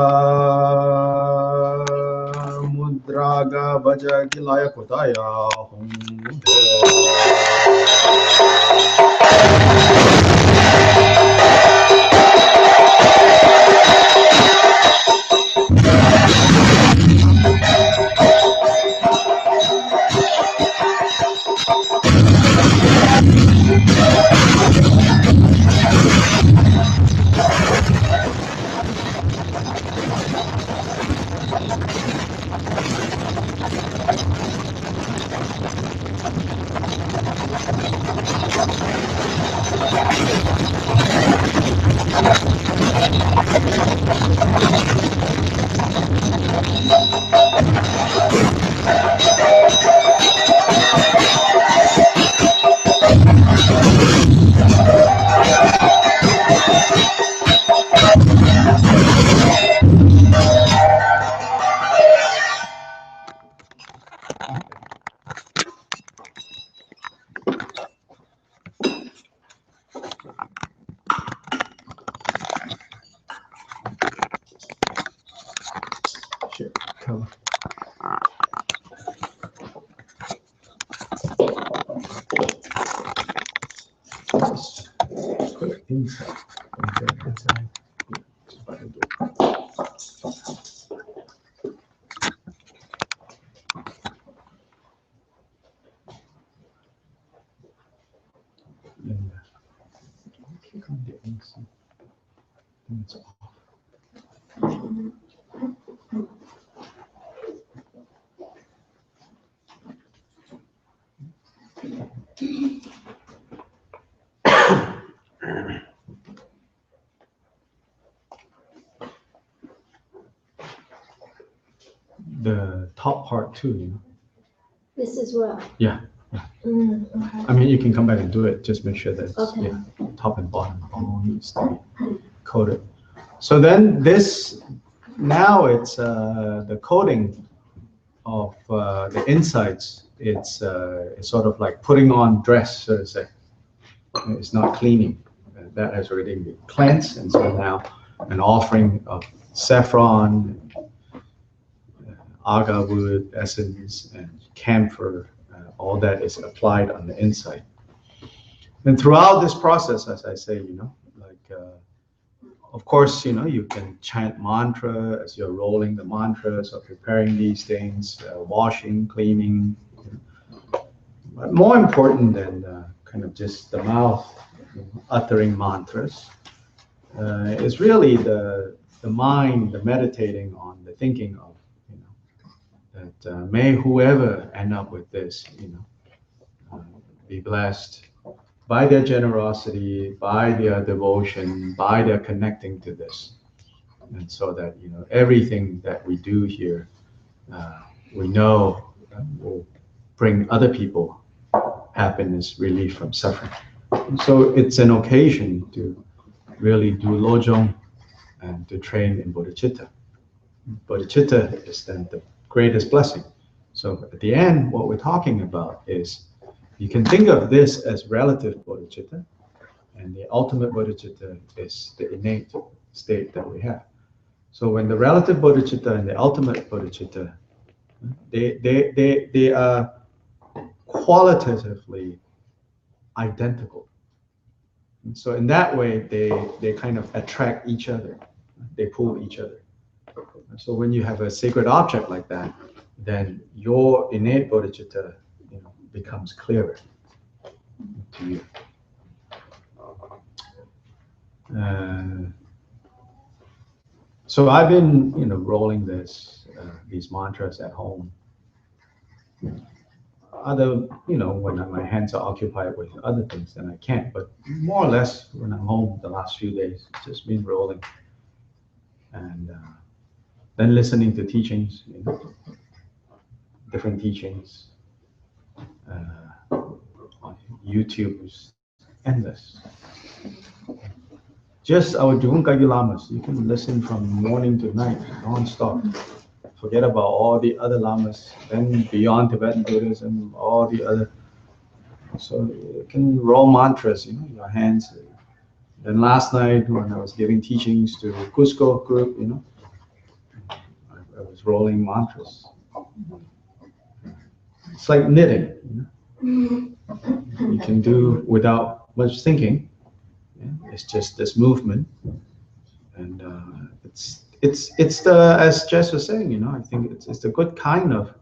mudraga bhaja kilaya kudaya hum color. Put it inside. Okay, inside. Click on the inside. Then it's off. The top part too, you know. This is well. Yeah. Okay. I mean, you can come back and do it. Just make sure that it's, Okay. yeah, top and bottom all needs to be coated. So then this, now it's the coating of the insides. It's sort of like putting on dress, so to say. It's not cleaning. that has already been cleansed, and so now an offering of saffron, agar wood essence, and camphor, all that is applied on the inside. And throughout this process, as I say, of course, you can chant mantra as you're rolling the mantras or preparing these things, washing, cleaning. But more important than kind of just the mouth uttering mantras is really the mind, the meditating on the thinking of, that may whoever end up with this, be blessed by their generosity, by their devotion, by their connecting to this. And so that, everything that we do here, we know will bring other people happiness, relief from suffering. And so it's an occasion to really do lojong and to train in bodhicitta. Bodhicitta is then the greatest blessing. So at the end, what we're talking about is, you can think of this as relative bodhicitta, and the ultimate bodhicitta is the innate state that we have. So when the relative bodhicitta and the ultimate bodhicitta, they are qualitatively identical. And so in that way, they kind of attract each other. They pull each other. So when you have a sacred object like that, then your innate bodhicitta becomes clearer to you. So I've been, rolling these mantras at home. When my hands are occupied with other things, then I can't. But more or less, when I'm home the last few days, it's just been rolling, and then listening to teachings, different teachings. On YouTube is endless. Just our Dewgong lamas, you can listen from morning to night, non-stop. Forget about all the other lamas, then beyond Tibetan Buddhism, all the other. So you can roll mantras, your hands. Then last night when I was giving teachings to Cusco group, I was rolling mantras. It's like knitting. You can do without much thinking. It's just this movement, and it's the, as Jess was saying, I think it's the good kind of,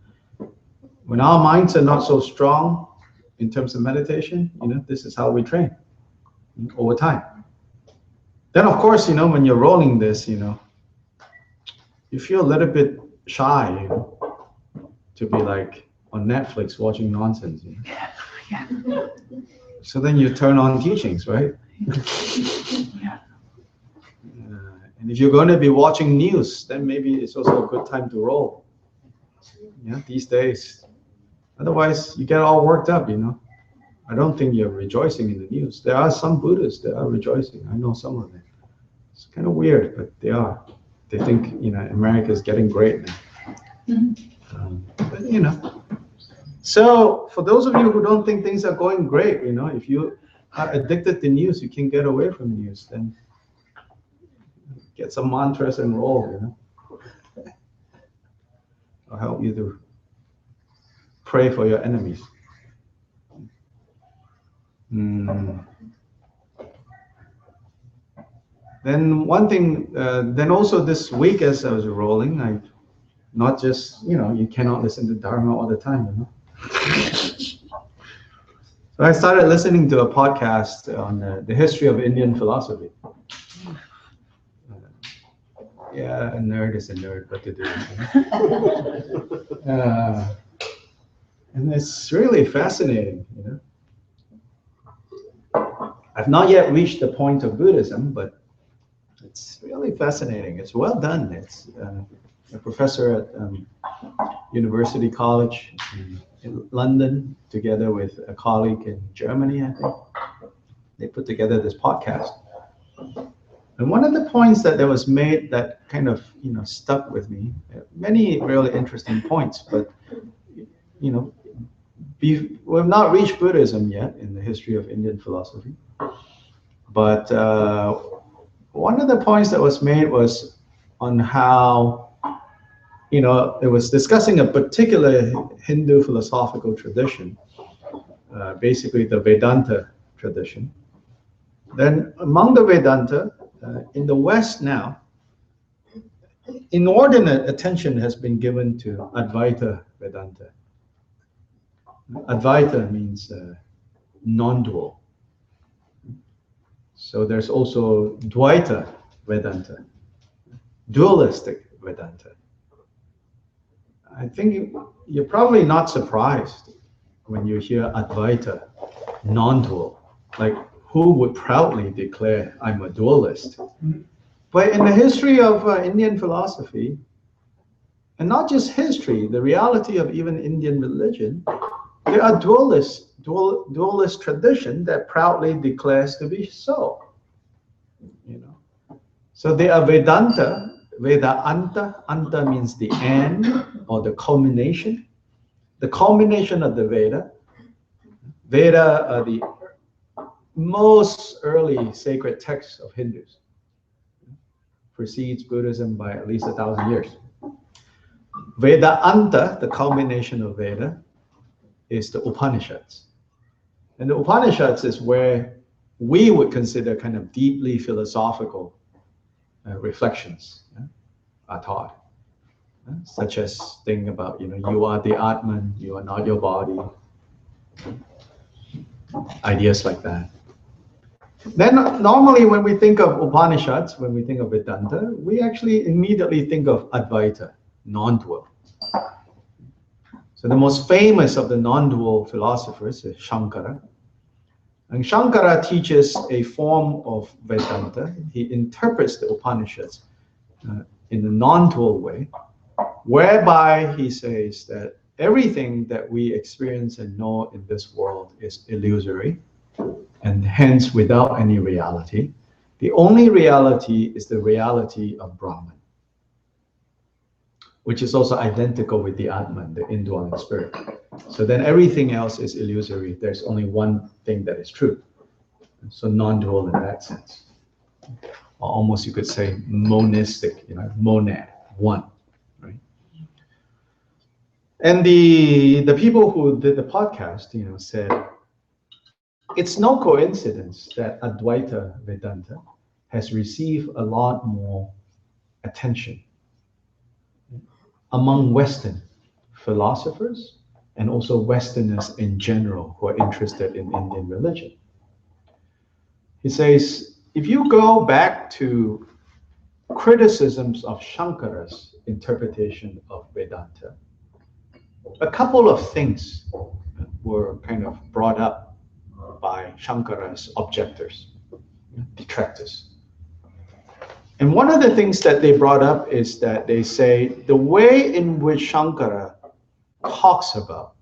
when our minds are not so strong in terms of meditation, this is how we train over time. Then of course, when you're rolling this, you feel a little bit shy, to be like on Netflix watching nonsense. Yeah. So then you turn on teachings, right? Yeah. And if you're going to be watching news, then maybe it's also a good time to roll. These days. Otherwise, you get all worked up, I don't think you're rejoicing in the news. There are some Buddhists that are rejoicing. I know some of them. It's kind of weird, but they are. They think, America is getting great now. But, so for those of you who don't think things are going great, if you are addicted to news, you can't get away from news, then get some mantras and roll, I'll help you to pray for your enemies. Then one thing, then also this week as I was rolling, I not just, you cannot listen to Dharma all the time, So I started listening to a podcast on the history of Indian philosophy. A nerd is a nerd, what to do. And it's really fascinating, I've not yet reached the point of Buddhism, but it's really fascinating. It's well done. It's a professor at University College in London, together with a colleague in Germany, I think. They put together this podcast. And one of the points that was made that kind of, stuck with me, many really interesting points, but, we've not reached Buddhism yet in the history of Indian philosophy. But one of the points that was made was on how, it was discussing a particular Hindu philosophical tradition, basically the Vedanta tradition. Then among the Vedanta, in the West now, inordinate attention has been given to Advaita Vedanta. Advaita means non-dual. So there's also Dvaita Vedanta, dualistic Vedanta. I think you're probably not surprised when you hear Advaita, non-dual. Like, who would proudly declare, I'm a dualist? But in the history of Indian philosophy, and not just history, the reality of even Indian religion, there are dualist tradition that proudly declares to be so. So they are Vedanta, Vedanta, anta means the end or the culmination of the Veda. Veda are the most early sacred texts of Hindus. Precedes Buddhism by at least 1,000 years. Vedanta, the culmination of Veda, is the Upanishads. And the Upanishads is where we would consider kind of deeply philosophical reflections are taught. Such as thing about, you are the Atman, you are not your body. Ideas like that. Then normally when we think of Upanishads, when we think of Vedanta, we actually immediately think of Advaita, non-dual. So the most famous of the non-dual philosophers is Shankara. And Shankara teaches a form of Vedanta. He interprets the Upanishads in a non-dual way, whereby he says that everything that we experience and know in this world is illusory, and hence without any reality. The only reality is the reality of Brahman, which is also identical with the Atman, the indwelling spirit. So then everything else is illusory. There's only one thing that is true. So non-dual in that sense. Or almost you could say monistic, monad, one, right? And the people who did the podcast, said, it's no coincidence that Advaita Vedanta has received a lot more attention among Western philosophers and also Westerners in general who are interested in Indian religion. He says, if you go back to criticisms of Shankara's interpretation of Vedanta, a couple of things were kind of brought up by Shankara's objectors, detractors. And one of the things that they brought up is that they say the way in which Shankara talks about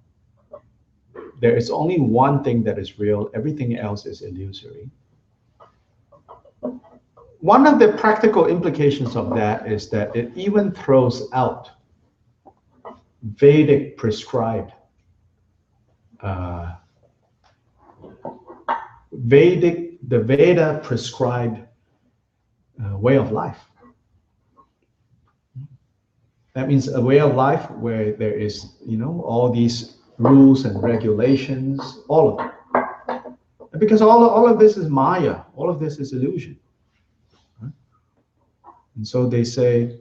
there is only one thing that is real, everything else is illusory. One of the practical implications of that is that it even throws out Vedic prescribed the Veda prescribed way of life. That means a way of life where there is, all these rules and regulations, all of it. Because all of this is Maya, all of this is illusion. Right? And so they say,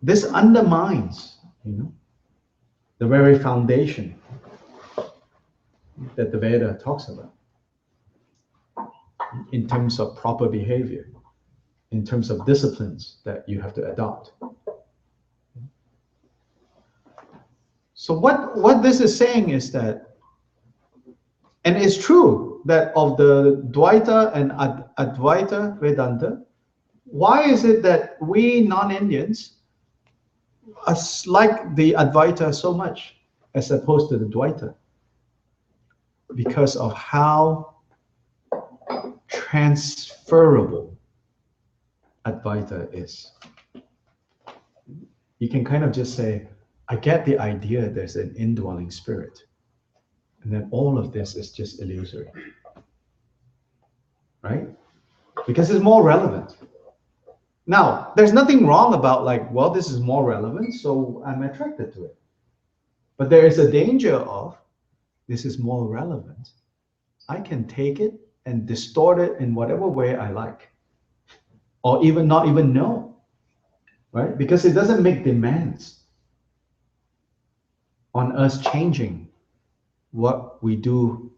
this undermines, the very foundation that the Veda talks about in terms of proper behavior, in terms of disciplines that you have to adopt. So what this is saying is that, and it's true that of the Dvaita and Advaita Vedanta, why is it that we non-Indians like the Advaita so much as opposed to the Dvaita? Because of how transferable Advaita is. You can kind of just say, I get the idea there's an indwelling spirit, and then all of this is just illusory, right? because it's more relevant. Now, there's nothing wrong about like, well, this is more relevant, so I'm attracted to it. But there is a danger of, this is more relevant. I can take it and distort it in whatever way I like, or even not even know, right? Because it doesn't make demands on us changing what we do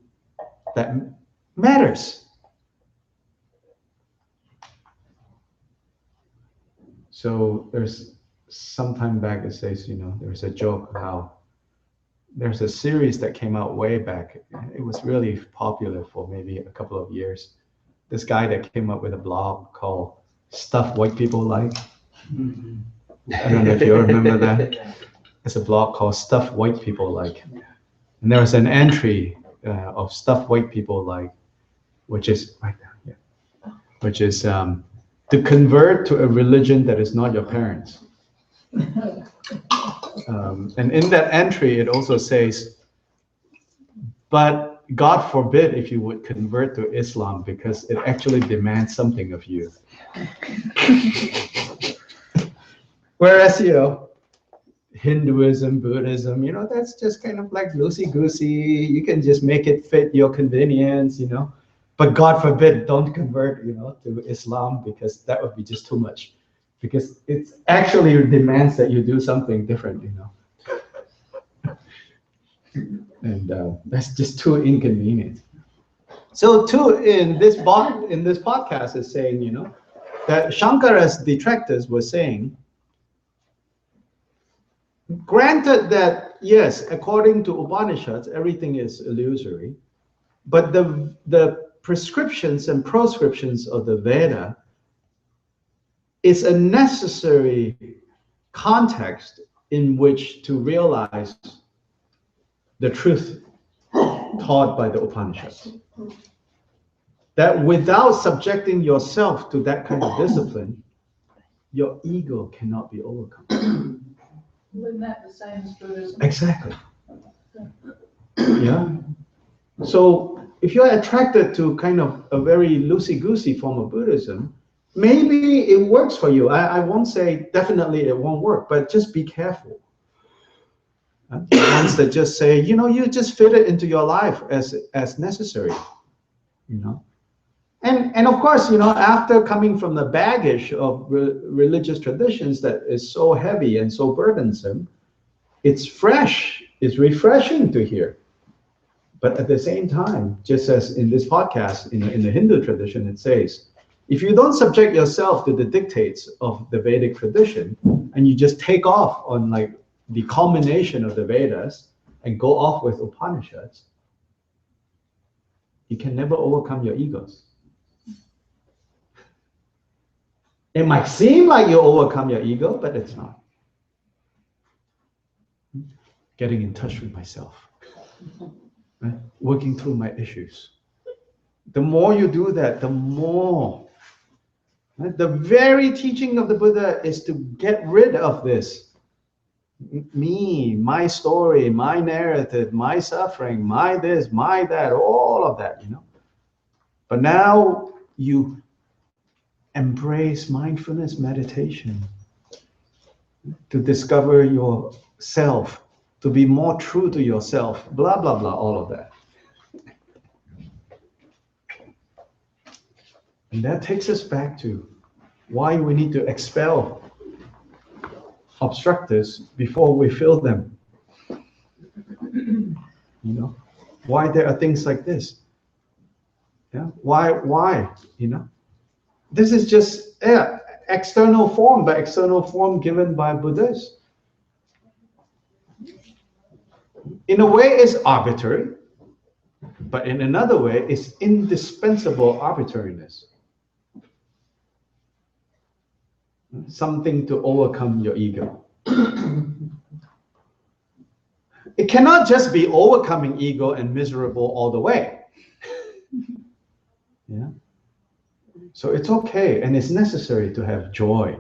that matters. So there's some time back it says, you know, there's a joke how there's a series that came out way back. It was really popular for maybe a couple of years. This guy that came up with a blog called Stuff White People Like. I don't know if you remember that. It's a blog called Stuff White People Like. And there was an entry of Stuff White People Like, which is right there, yeah, which is to convert to a religion that is not your parents. And in that entry, it also says, but God forbid if you would convert to Islam because it actually demands something of you. Whereas, you know, Hinduism, Buddhism, you know, that's just kind of like loosey-goosey. You can just make it fit your convenience, you know. But God forbid, don't convert, you know, to Islam because that would be just too much. Because it actually demands that you do something different, you know. And that's just too inconvenient. So too, in this podcast is saying, you know, that Shankara's detractors were saying, granted that, yes, according to Upanishads, everything is illusory, but the prescriptions and proscriptions of the Veda is a necessary context in which to realize the truth taught by the Upanishads. That without subjecting yourself to that kind of discipline, your ego cannot be overcome. Isn't that the same as Buddhism? Exactly. Yeah. So if you're attracted to kind of a very loosey-goosey form of Buddhism, maybe it works for you. I won't say definitely it won't work, but just be careful. The ones that just say, you know, you just fit it into your life as necessary, you know. And of course, you know, after coming from the baggage of religious traditions that is so heavy and so burdensome, it's fresh, it's refreshing to hear. But at the same time, just as in this podcast, in the Hindu tradition, it says, if you don't subject yourself to the dictates of the Vedic tradition, and you just take off on like the culmination of the Vedas and go off with Upanishads, you can never overcome your egos. It might seem like you overcome your ego, but it's not. Getting in touch with myself, right? Working through my issues. The more you do that, the more. Right? The very teaching of the Buddha is to get rid of this. Me, my story, my narrative, my suffering, my this, my that, all of that, you know. But now you embrace mindfulness meditation to discover yourself, to be more true to yourself, blah, blah, blah, all of that. And that takes us back to why we need to expel obstructors before we fill them. You know, why there are things like this. Yeah, why, you know? This is just external form, but external form given by Buddhists. In a way, it's arbitrary, but in another way, it's indispensable arbitrariness. Something to overcome your ego. It cannot just be overcoming ego and miserable all the way. Yeah. So it's okay, and it's necessary to have joy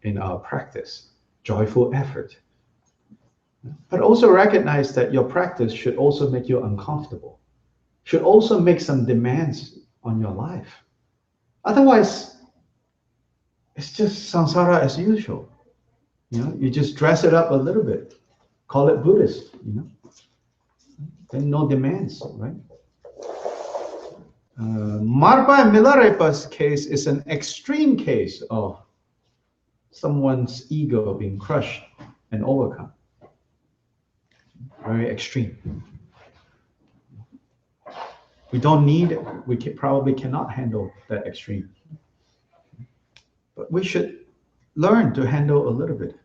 in our practice, joyful effort. But also recognize that your practice should also make you uncomfortable, should also make some demands on your life. Otherwise, it's just samsara as usual. You just dress it up a little bit, call it Buddhist, Then no demands, right? Marpa and Milarepa's case is an extreme case of someone's ego being crushed and overcome. Very extreme. We don't need it. We probably cannot handle that extreme. But we should learn to handle a little bit.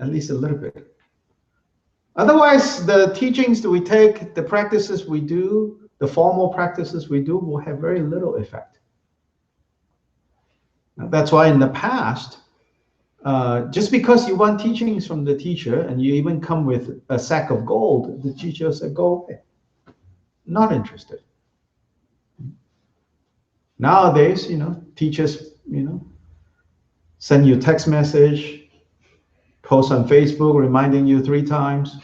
At least a little bit. Otherwise, the teachings that we take, the practices we do, the formal practices we do will have very little effect. That's why in the past, just because you want teachings from the teacher and you even come with a sack of gold, the teacher said, go away. Not interested. Nowadays, teachers, send you text message, post on Facebook reminding you 3 times,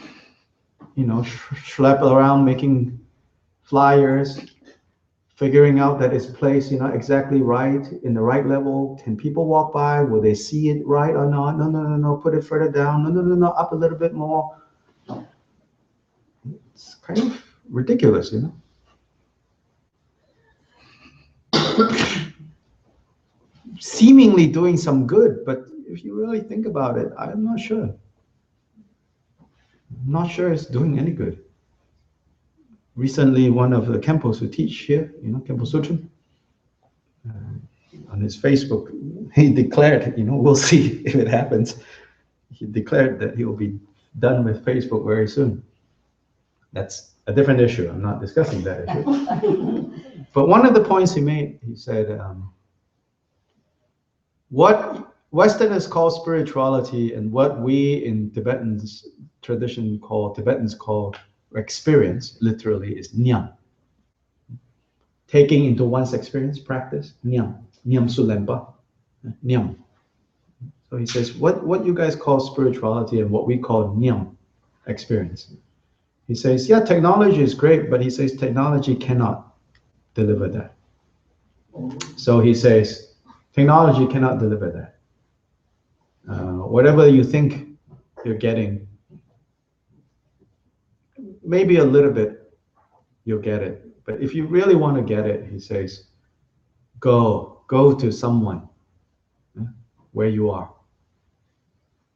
schlep around making flyers, figuring out that it's placed, exactly right, in the right level. Can people walk by? Will they see it right or not? No, put it further down. No, up a little bit more. It's kind of ridiculous, Seemingly doing some good, but if you really think about it, I'm not sure. I'm not sure it's doing any good. Recently, one of the Kempos who teach here, Kempo Sutram, on his Facebook, he declared, we'll see if it happens. He declared that he will be done with Facebook very soon. That's a different issue. I'm not discussing that issue. But one of the points he made, he said, what Westerners call spirituality and what we in Tibetans Tibetans call experience, literally, is nyam. Taking into one's experience, practice, nyam sulempa, nyam. So he says, what you guys call spirituality and what we call nyam, experience. He says, yeah, technology is great, but he says technology cannot deliver that. So he says, technology cannot deliver that. Whatever you think you're getting, maybe a little bit you'll get it. But if you really want to get it, he says, go to someone where you are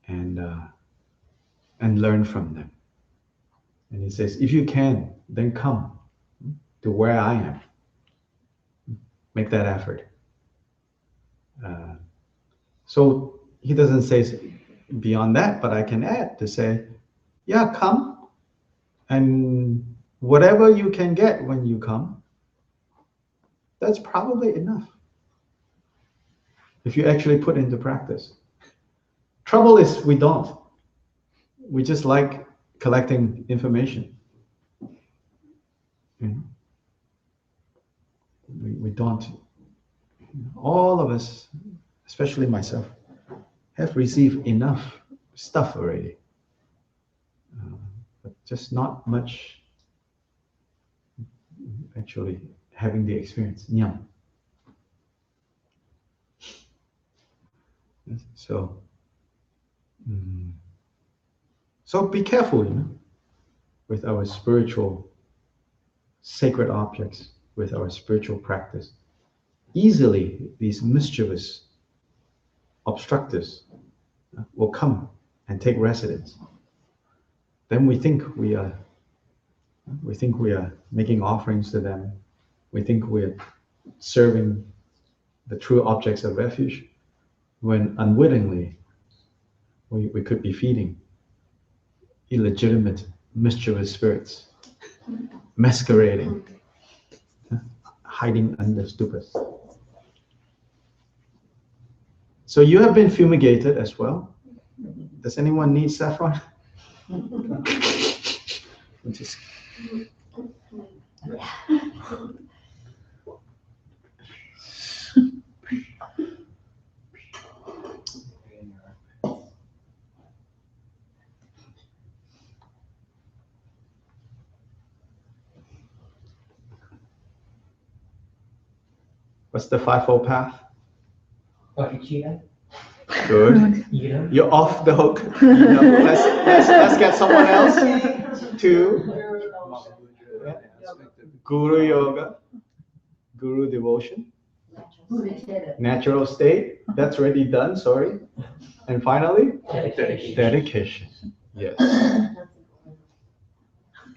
and learn from them. And he says, if you can, then come to where I am. Make that effort. So he doesn't say beyond that, but I can add to say, yeah, come. And whatever you can get when you come, that's probably enough. If you actually put into practice. Trouble is we don't. We just like collecting information. We don't. All of us, especially myself, have received enough stuff already. But just not much actually having the experience. Nyam. So be careful, with our spiritual sacred objects, with our spiritual practice. Easily, these mischievous obstructors will come and take residence. Then we think we are making offerings to them. We think we're serving the true objects of refuge, when unwittingly we could be feeding illegitimate, mischievous spirits, masquerading, hiding under stupas. So you have been fumigated as well. Does anyone need saffron? Just... What's the fivefold path? Bodhicitta. Good. You're off the hook. Let's get someone else to Guru Yoga, Guru devotion, natural state. That's already done. Sorry. And finally, dedication. Yes.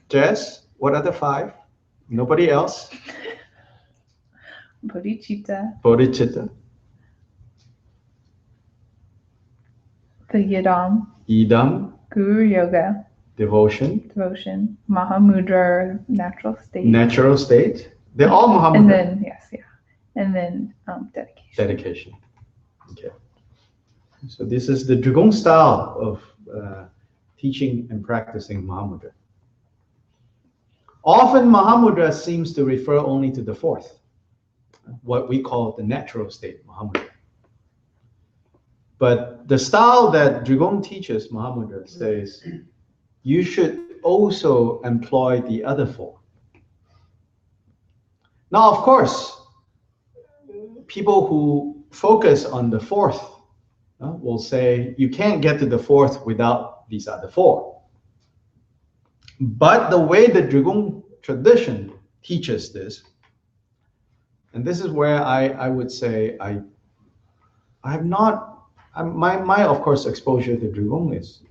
Jess, what are the 5? Nobody else? Bodhicitta, Bodhicitta, the Yidam, Idam, Guru Yoga, devotion, Mahamudra, natural state. They're all Mahamudra. And then, and then dedication. Dedication. Okay. So this is the Dewgong style of teaching and practicing Mahamudra. Often Mahamudra seems to refer only to the 4th, what we call the natural state, Mahamudra. But the style that Dewgong teaches, Mahamudra, says you should also employ the other 4. Now, of course, people who focus on the 4th will say you can't get to the 4th without these other 4. But the way the Dewgong tradition teaches this, and this is where I would say I have not, my of course exposure to Dewgong is,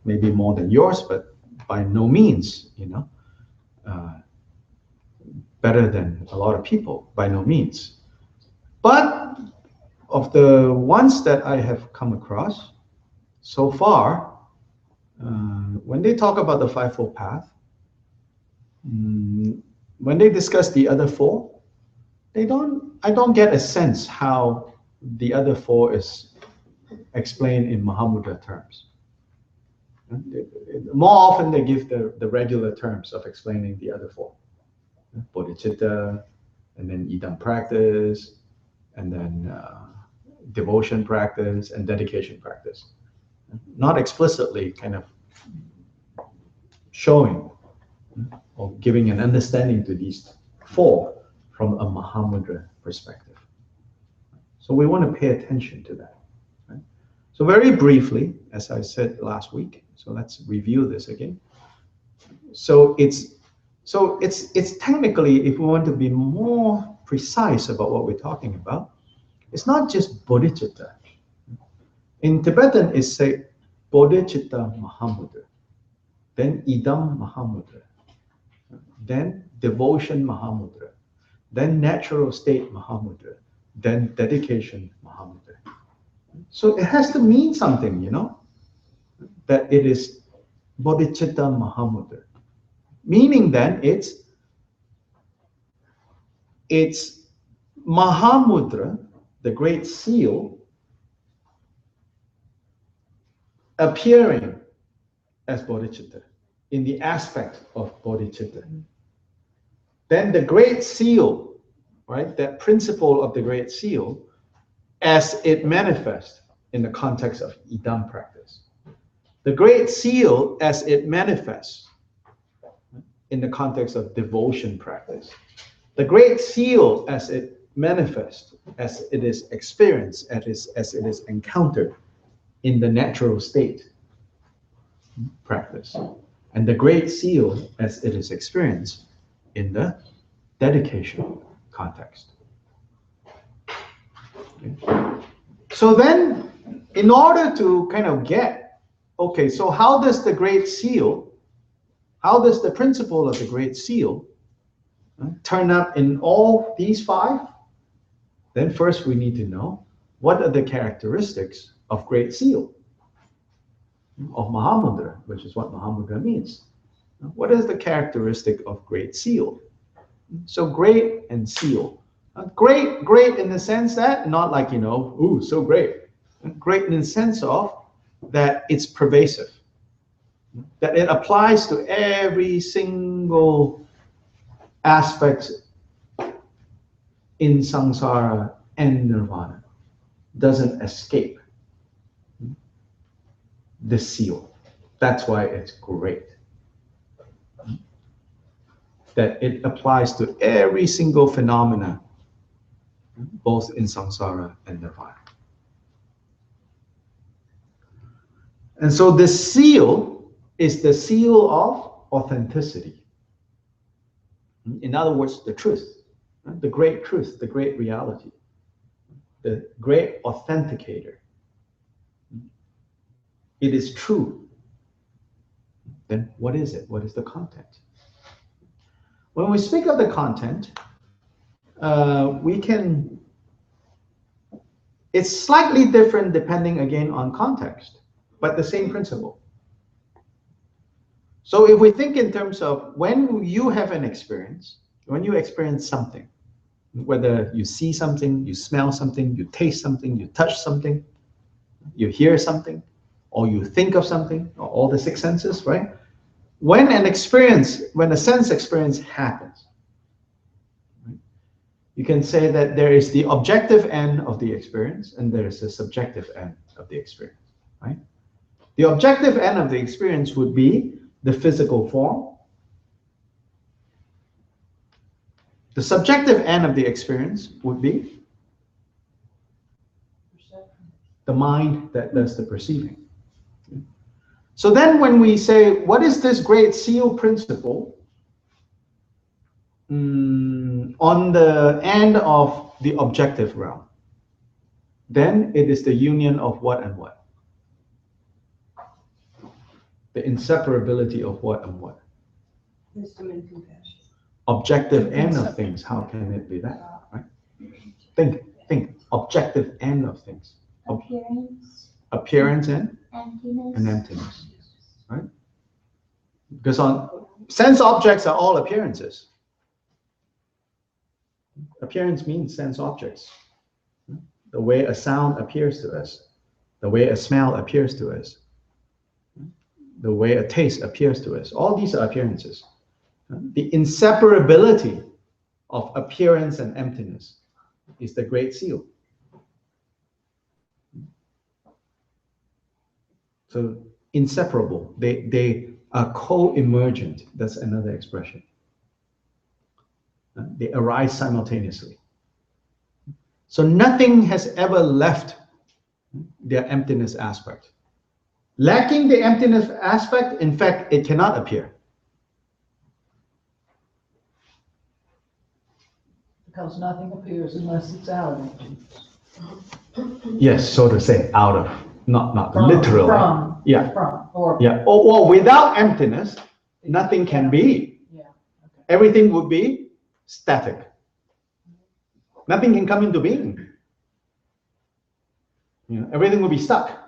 maybe more than yours, but by no means, better than a lot of people, by no means. But of the ones that I have come across so far, when they talk about the fivefold path, when they discuss the other 4, I don't get a sense how the other 4 is explained in Mahamudra terms. More often they give the regular terms of explaining the other 4. Bodhicitta, and then Idam practice, and then devotion practice, and dedication practice. Not explicitly kind of showing or giving an understanding to these 4 from a Mahamudra perspective. So we want to pay attention to that. Right? So very briefly, as I said last week, so let's review this again. So it's technically, if we want to be more precise about what we're talking about, it's not just bodhicitta. In Tibetan, it's say bodhicitta Mahamudra, then idam Mahamudra, then devotion Mahamudra, then natural state Mahamudra, then dedication Mahamudra. So it has to mean something, that it is bodhicitta Mahamudra. Meaning then it's Mahamudra, the great seal, appearing as bodhicitta in the aspect of bodhicitta. Then the great seal, right, that principle of the great seal, as it manifests in the context of idam practice. The great seal as it manifests in the context of devotion practice. The great seal as it manifests, as it is experienced, as it is encountered in the natural state practice. And the great seal as it is experienced in the dedication context. Okay. So then, in order to kind of get, okay, so how does the great seal, how does the principle of the great seal turn up in all these 5? Then first we need to know what are the characteristics of great seal, of Mahamudra, which is what Mahamudra means. What is the characteristic of great seal? So great and seal. Great in the sense that, not like, ooh, so great. Great in the sense of that it's pervasive, that it applies to every single aspect in samsara and nirvana, doesn't escape the seal. That's why it's great. That it applies to every single phenomena both in samsara and nirvana. And so the seal is the seal of authenticity. In other words, the truth, the great truth, the great reality, the great authenticator. It is true. Then what is it? What is the content? When we speak of the content, it's slightly different depending again on context, but the same principle. So if we think in terms of when you have an experience, when you experience something, whether you see something, you smell something, you taste something, you touch something, you hear something, or you think of something, or all the six senses, right? When a sense experience happens, right, you can say that there is the objective end of the experience and there is the subjective end of the experience, right? The objective end of the experience would be the physical form. The subjective end of the experience would be the mind that does the perceiving. So then when we say, what is this great seal principle on the end of the objective realm? Then it is the union of what and what? The inseparability of what and what? Wisdom and compassion. Objective end of things, how can it be that? Right? Think. Objective end of things. Appearance and emptiness. Right? Because on sense objects are all appearances. Appearance means sense objects. The way a sound appears to us, the way a smell appears to us, the way a taste appears to us. All these are appearances. The inseparability of appearance and emptiness is the great seal. So inseparable, they are co-emergent. That's another expression. They arise simultaneously. So nothing has ever left their emptiness aspect. Lacking the emptiness aspect, in fact, it cannot appear. Because nothing appears unless it's out of it. Yes, so to say, out of, not From, literally. From. Yeah. From. Or. Yeah. Or without emptiness, nothing can be. Yeah. Okay. Everything would be static. Nothing can come into being. Everything will be stuck.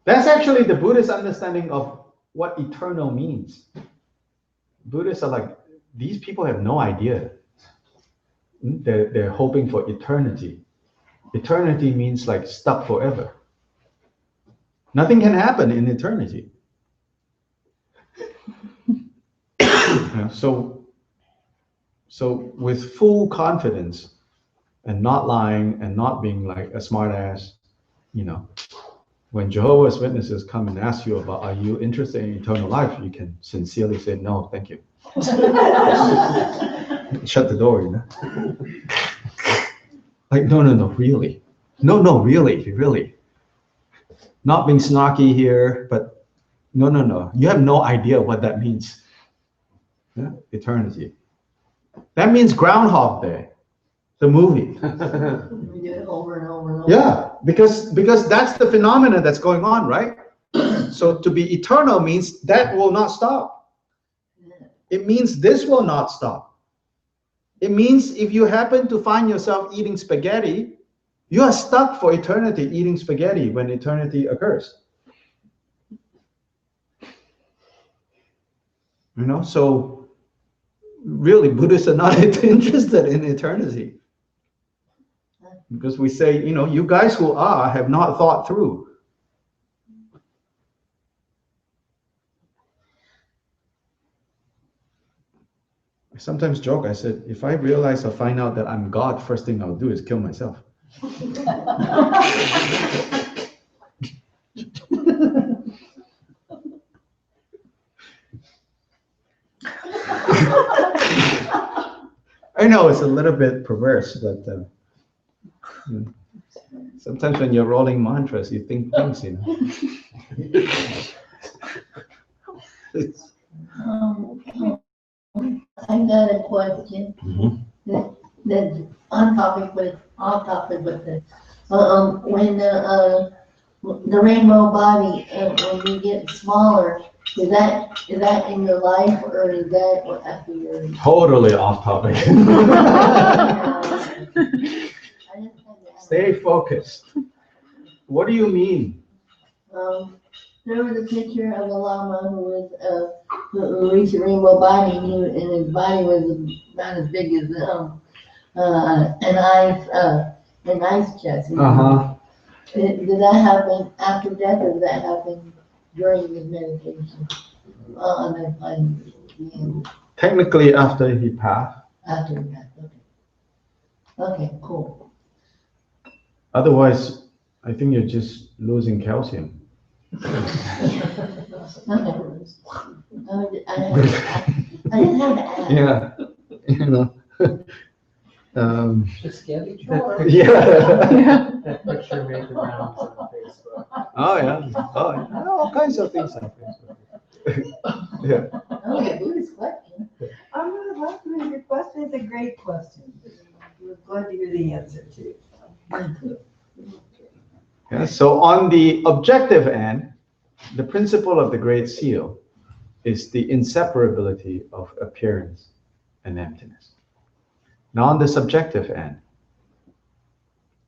That's actually the Buddhist understanding of what eternal means. Buddhists are like, these people have no idea. They're hoping for eternity. Eternity means like stuck forever. Nothing can happen in eternity. So with full confidence and not lying and not being like a smart ass, when Jehovah's Witnesses come and ask you about, are you interested in eternal life? You can sincerely say, no, thank you. Shut the door, Like, no, really. No, really. Not being snarky here, but no. You have no idea what that means. Yeah? Eternity. That means Groundhog Day, the movie. We do it over and over and over. Yeah, because that's the phenomena that's going on, right? So to be eternal means that will not stop. It means this will not stop. It means if you happen to find yourself eating spaghetti, you are stuck for eternity eating spaghetti when eternity occurs. So really Buddhists are not interested in eternity. Because we say, you guys who are have not thought through. I sometimes joke, I said, if I realize or find out that I'm God, first thing I'll do is kill myself. I know it's a little bit perverse, but sometimes when you're rolling mantras, you think things, you know. I got a question. That's on topic, but off topic, but when the rainbow body, when you get smaller, is that in your life or is that after your? Totally off topic. Stay focused. What do you mean? There was a picture of a lama who reached a rainbow body, and his body was about as big as an ice chest. Did that happen after death, or did that happen during his meditation? Technically, after he passed. After he passed, okay. Okay, cool. Otherwise, I think you're just losing calcium. Okay. I didn't have to ask. Yeah, you know. Just get each other. Yeah. That picture made the rounds on Facebook. Oh yeah. Oh, yeah. All kinds of things on Facebook. Yeah. Okay, Buddhist question. I'm not laughing at your question. It's a great question. We're glad to hear the answer too. Yeah. So on the objective end, the principle of the Great Seal is the inseparability of appearance and emptiness. Now on the subjective end,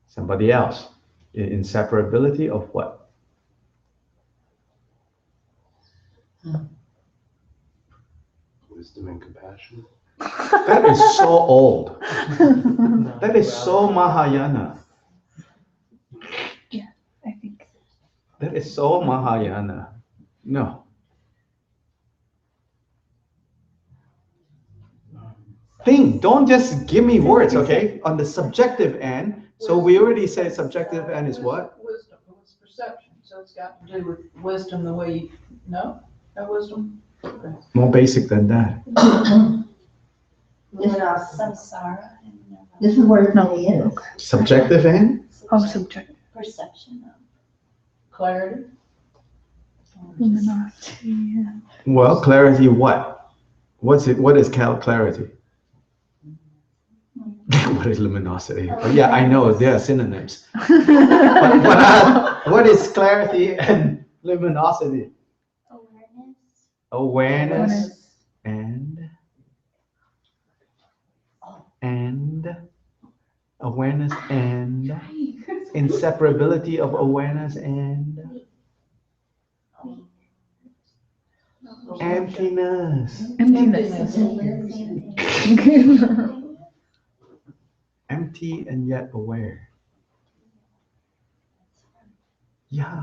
somebody else, inseparability of what? Wisdom and compassion. That is so old. That is so Mahayana. Yeah, I think. That is so Mahayana. No. Think, don't just give me words, okay? On the subjective end, so we already said subjective end is what? Wisdom, it's perception, so it's got to do with wisdom the way you know, no wisdom. Okay. More basic than that. Samsara and This is where it really is. Subjective end? Oh, subjective. perception of Clarity. Luminosity. Yeah. Well, clarity what? What is clarity? What is luminosity? Yeah, I know, they are synonyms. but what is clarity and luminosity? Awareness and awareness and inseparability of awareness and emptiness. Emptiness. Empty and yet aware. Yeah.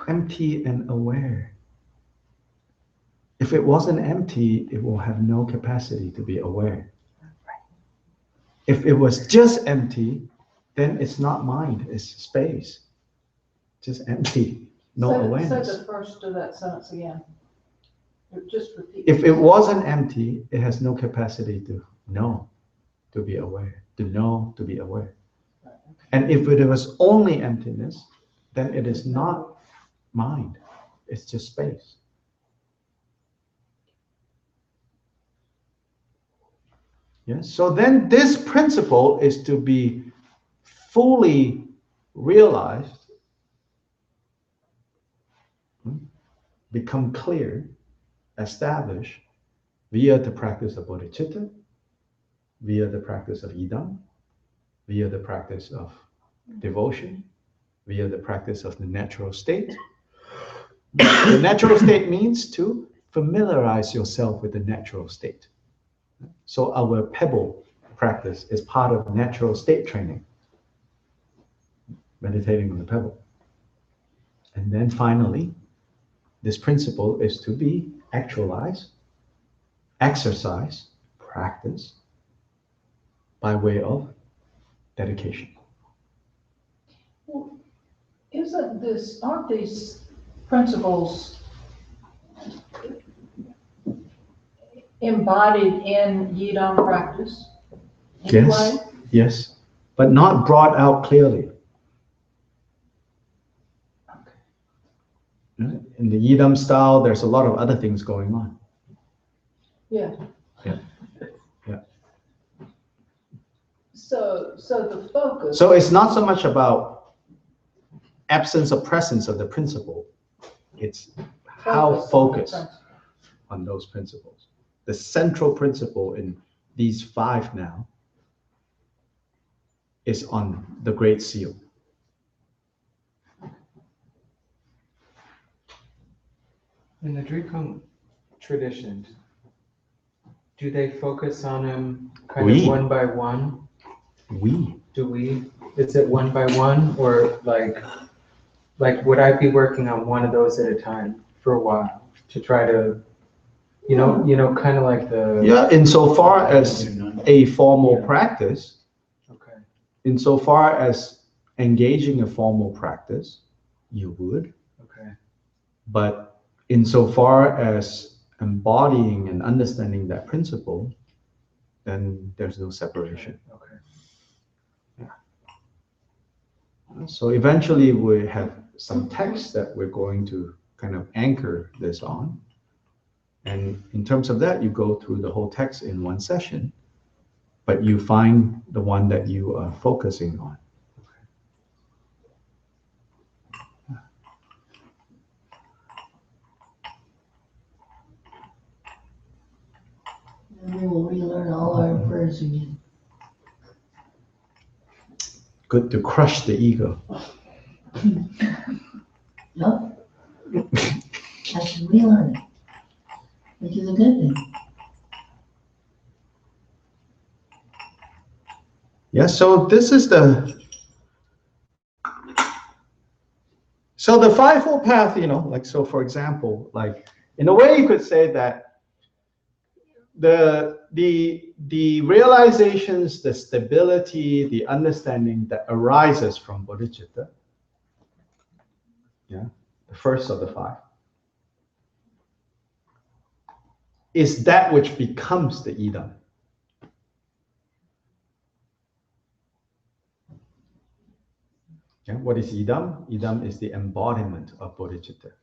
Empty and aware. If it wasn't empty, it will have no capacity to be aware. If it was just empty, then it's not mind, it's space. Just empty, no awareness. Say the first of that sentence again. Just repeat. If it wasn't empty, it has no capacity to know, to be aware, to know, to be aware. And if it was only emptiness, then it is not mind, it's just space. Yes. So then this principle is to be fully realized, become clear, established via the practice of bodhicitta, via the practice of idam, via the practice of devotion, via the practice of the natural state. The natural state means to familiarize yourself with the natural state. So our pebble practice is part of natural state training, meditating on the pebble. And then finally, this principle is to be actualized, exercised, practiced by way of dedication. Well, aren't these principles embodied in Yidam practice? Yes, Anyway? yes, but not brought out clearly. In the Yidam style, there's a lot of other things going on. Yeah. Yeah. Yeah. So the focus. So it's not so much about absence or presence of the principle. It's how focus on those principles. The central principle in these 5 now is on the Great Seal. In the Dewgong tradition, do they focus on them kind of one by one? Do we? Is it one by one, or like would I be working on one of those at a time for a while to try to, kind of like the. Yeah, insofar as a formal practice, Okay. insofar as engaging a formal practice, you would. Okay. But insofar as embodying and understanding that principle, then there's no separation. Okay. Yeah. So eventually we have some text that we're going to kind of anchor this on. And in terms of that, you go through the whole text in one session, but you find the one that you are focusing on. And we will relearn all our prayers again. Good to crush the ego. Yep. I can relearn it, which is a good thing. Yeah, so this is the fivefold path, so for example, like in a way you could say that the realizations, the stability, the understanding that arises from bodhicitta, the first of the 5, is that which becomes the idam. Yeah, what is idam? Idam is the embodiment of bodhicitta.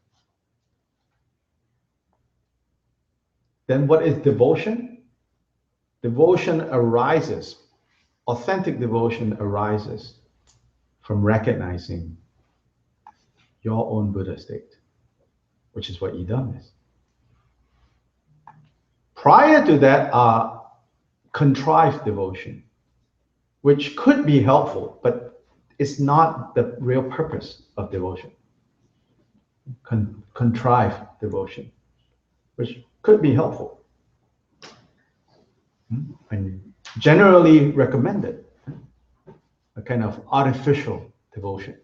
Then what is devotion? Devotion arises, authentic devotion arises from recognizing your own Buddha state, which is what idam is. Prior to that are contrived devotion, which could be helpful, but it's not the real purpose of devotion. Contrived devotion, which could be helpful and generally recommended, a kind of artificial devotion.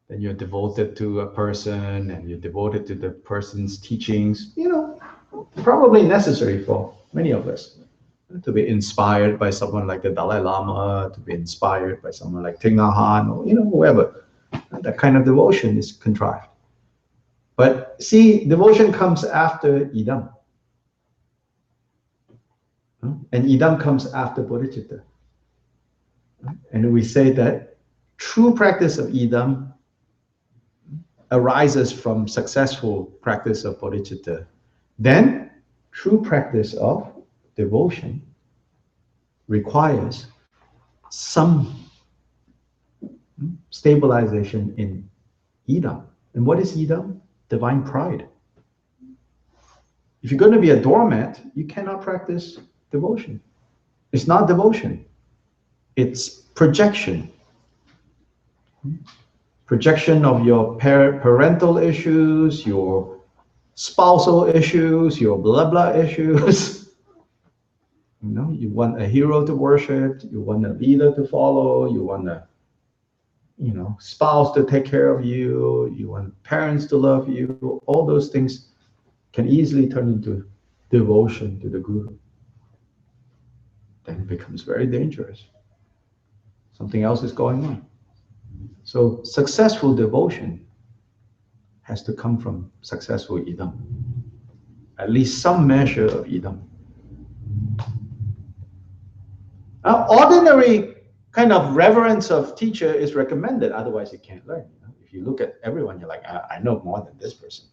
Then you're devoted to a person and you're devoted to the person's teachings, probably necessary for many of us to be inspired by someone like the Dalai Lama, to be inspired by someone like Thich Nhat Hanh, or whoever. That kind of devotion is contrived. But see, devotion comes after idam. And idam comes after bodhicitta. And we say that true practice of idam arises from successful practice of bodhicitta. Then true practice of devotion requires some stabilization in idam. And what is idam? Divine pride. If you're going to be a doormat, you cannot practice devotion. It's not devotion. It's projection. Projection of your parental issues, your spousal issues, your blah blah issues. You want a hero to worship, you want a leader to follow, you want a spouse to take care of you, you want parents to love you. All those things can easily turn into devotion to the Guru. Then it becomes very dangerous. Something else is going on. So successful devotion has to come from successful idam. at least some measure of idam. Ordinary kind of reverence of teacher is recommended, otherwise you can't learn. If you look at everyone, you're like, I know more than this person.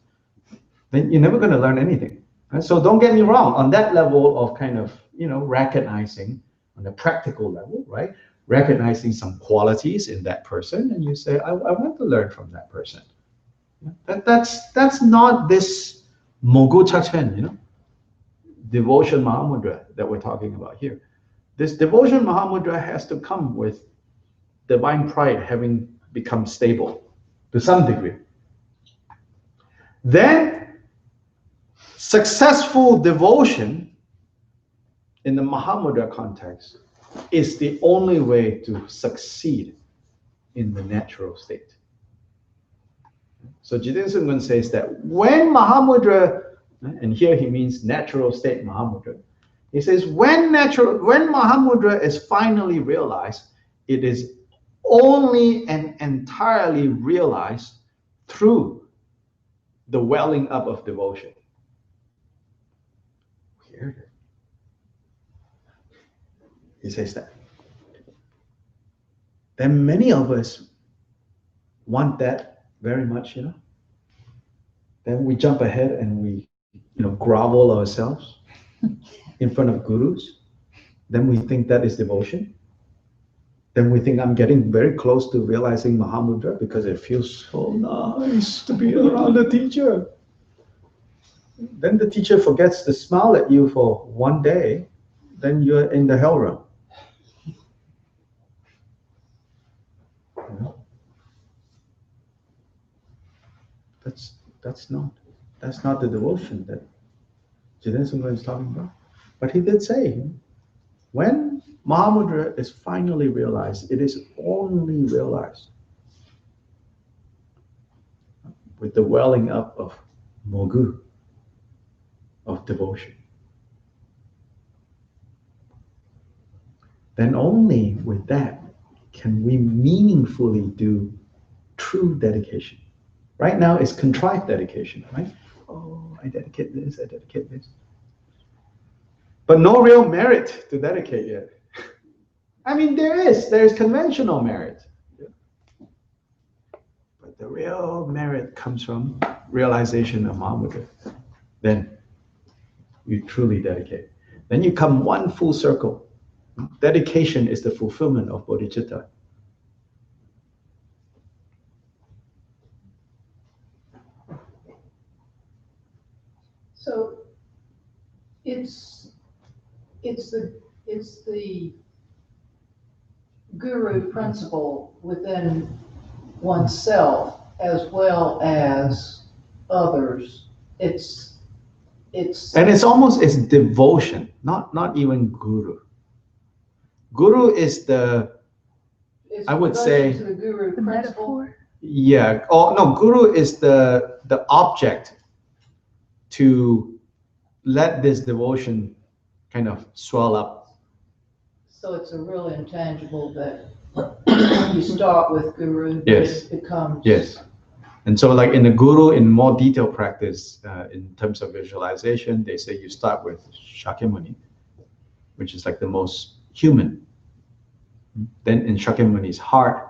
Then you're never going to learn anything. And so don't get me wrong, on that level of kind of, recognizing on the practical level, right? Recognizing some qualities in that person, and you say, I want to learn from that person. That's not this Mogu Chakchen, devotion Mahamudra that we're talking about here. This devotion Mahamudra has to come with divine pride having become stable to some degree. Then successful devotion in the Mahamudra context is the only way to succeed in the natural state. So Jiten Sungun says that when Mahamudra, and here he means natural state Mahamudra, he says when Mahamudra is finally realized, it is only and entirely realized through the welling up of devotion. Weird. He says that. Then many of us want that very much, Then we jump ahead and we, grovel ourselves in front of gurus. Then we think that is devotion. Then we think I'm getting very close to realizing Mahamudra because it feels so nice to be around the teacher. Then the teacher forgets to smile at you for one day, then you're in the hell realm. That's not the devotion that Jiten Sungun is talking about. But he did say, when Mahamudra is finally realized, it is only realized with the welling up of Mogu, of devotion. Then only with that can we meaningfully do true dedication. Right now it's contrived dedication, right? Oh, I dedicate this, I dedicate this. But no real merit to dedicate yet. I mean, there's conventional merit. But the real merit comes from realization of Mahamudra. Then you truly dedicate. Then you come one full circle. Dedication is the fulfillment of bodhicitta. So it's the guru principle within oneself as well as others. It's devotion, not even guru. Guru is I would say to the guru The principle. metaphor. Yeah. Oh no, guru is the object to let this devotion kind of swell up. So it's a real intangible that you start with guru, but Yes. it becomes. Yes. And so like in the guru, in more detailed practice, in terms of visualization, they say you start with Shakyamuni, which is like the most human. Then in Shakyamuni's heart,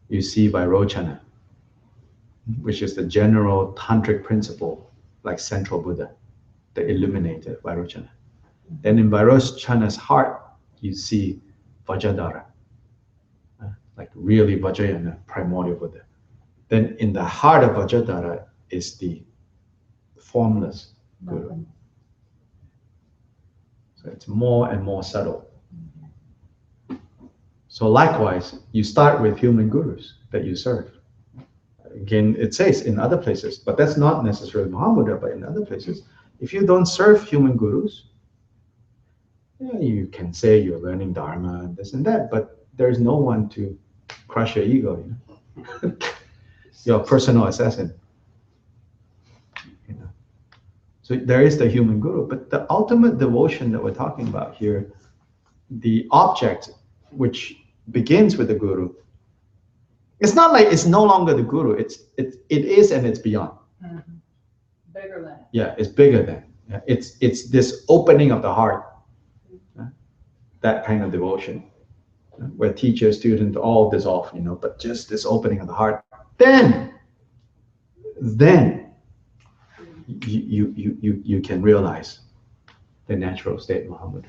you see Vairochana, which is the general tantric principle, like central Buddha, the illuminated Vairochana. Then in Vairochana's heart, you see Vajradhara, like really Vajrayana, primordial Buddha. Then in the heart of Vajradhara is the formless Guru. So it's more and more subtle. So likewise, you start with human gurus that you serve. Again, it says in other places, but that's not necessarily Mahamudra, but in other places, if you don't serve human gurus, you can say you're learning Dharma and this and that, but there's no one to crush your ego. Your personal assassin. So there is the human guru, but the ultimate devotion that we're talking about here, the object which begins with the guru, it's not like it's no longer the guru, it is and it's beyond. Mm-hmm. Bigger than. Yeah, it's bigger than. Yeah, it's this opening of the heart. That kind of devotion, where teacher, student, all dissolve, but just this opening of the heart. Then you can realize the natural state, Muhammad.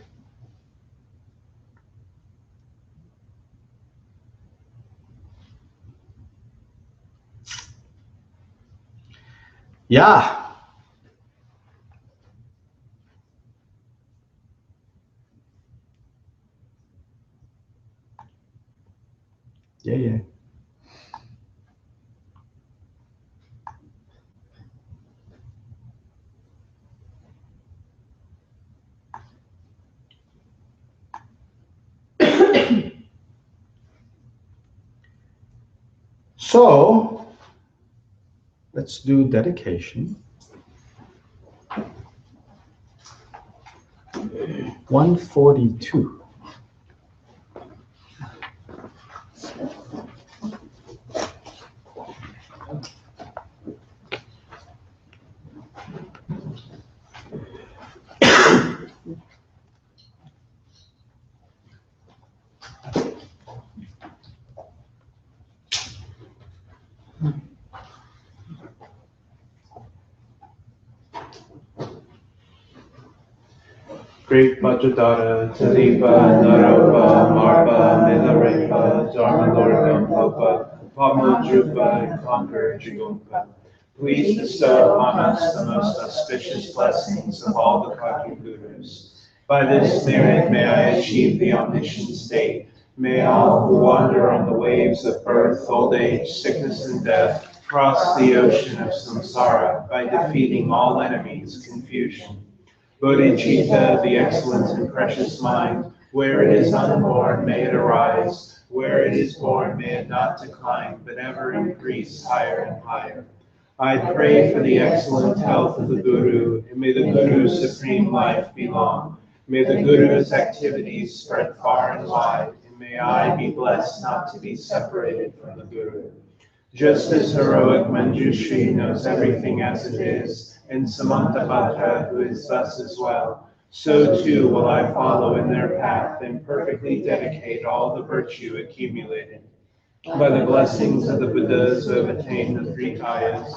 Yeah. Yeah. So let's do dedication. 142. Great Vajradhara, Talipa, Naropa, Marpa, Milarepa, Dharma Lorgampopa, Pamudrupa, and Conquer Jigumpa. Please bestow upon us the most auspicious blessings of all the Kaygu Gurus. By this merit may I achieve the omniscient state. May all who wander on the waves of birth, old age, sickness, and death cross the ocean of samsara by defeating all enemies, confusion. Bodhicitta, the excellent and precious mind, where it is unborn, may it arise. Where it is born, may it not decline, but ever increase higher and higher. I pray for the excellent health of the Guru, and may the Guru's supreme life be long. May the Guru's activities spread far and wide, and may I be blessed not to be separated from the Guru. Just as heroic Manjushri knows everything as it is, and Samantabhadra, who is thus as well, so too will I follow in their path and perfectly dedicate all the virtue accumulated. By the blessings of the Buddhas who have attained the three kayas,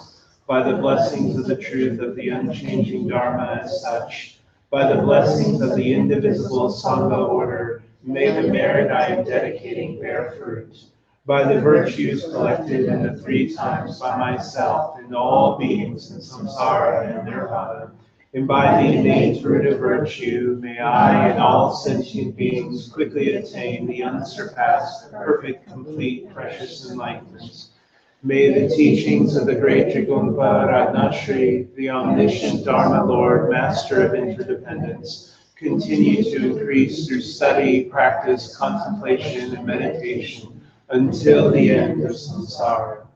by the blessings of the truth of the unchanging Dharma as such, by the blessings of the indivisible Sangha order, may the merit I am dedicating bear fruit. By the virtues collected in the three times by myself and all beings in samsara and nirvana, and by the innate root of virtue, may I and all sentient beings quickly attain the unsurpassed, perfect, complete, precious enlightenment. May the teachings of the great Jigumpa Ratnashri, the omniscient Dharma Lord, Master of interdependence, continue to increase through study, practice, contemplation, and meditation, until the end of samsara.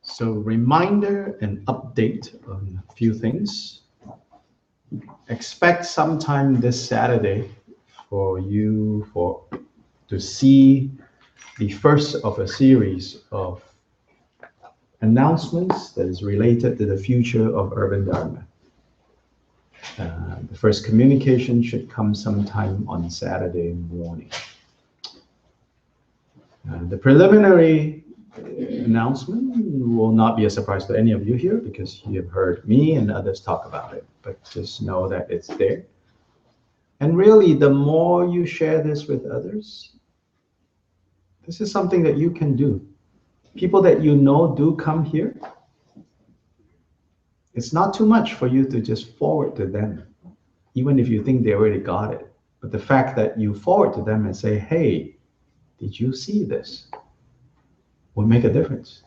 So reminder and update on a few things. Expect sometime this Saturday for you to see the first of a series of announcements that is related to the future of urban Dharma. The first communication should come sometime on Saturday morning. The preliminary announcement will not be a surprise to any of you here because you have heard me and others talk about it, but just know that it's there. And really, the more you share this with others, this is something that you can do. People that you know do come here. It's not too much for you to just forward to them, even if you think they already got it. But the fact that you forward to them and say, hey, did you see this? Will make a difference.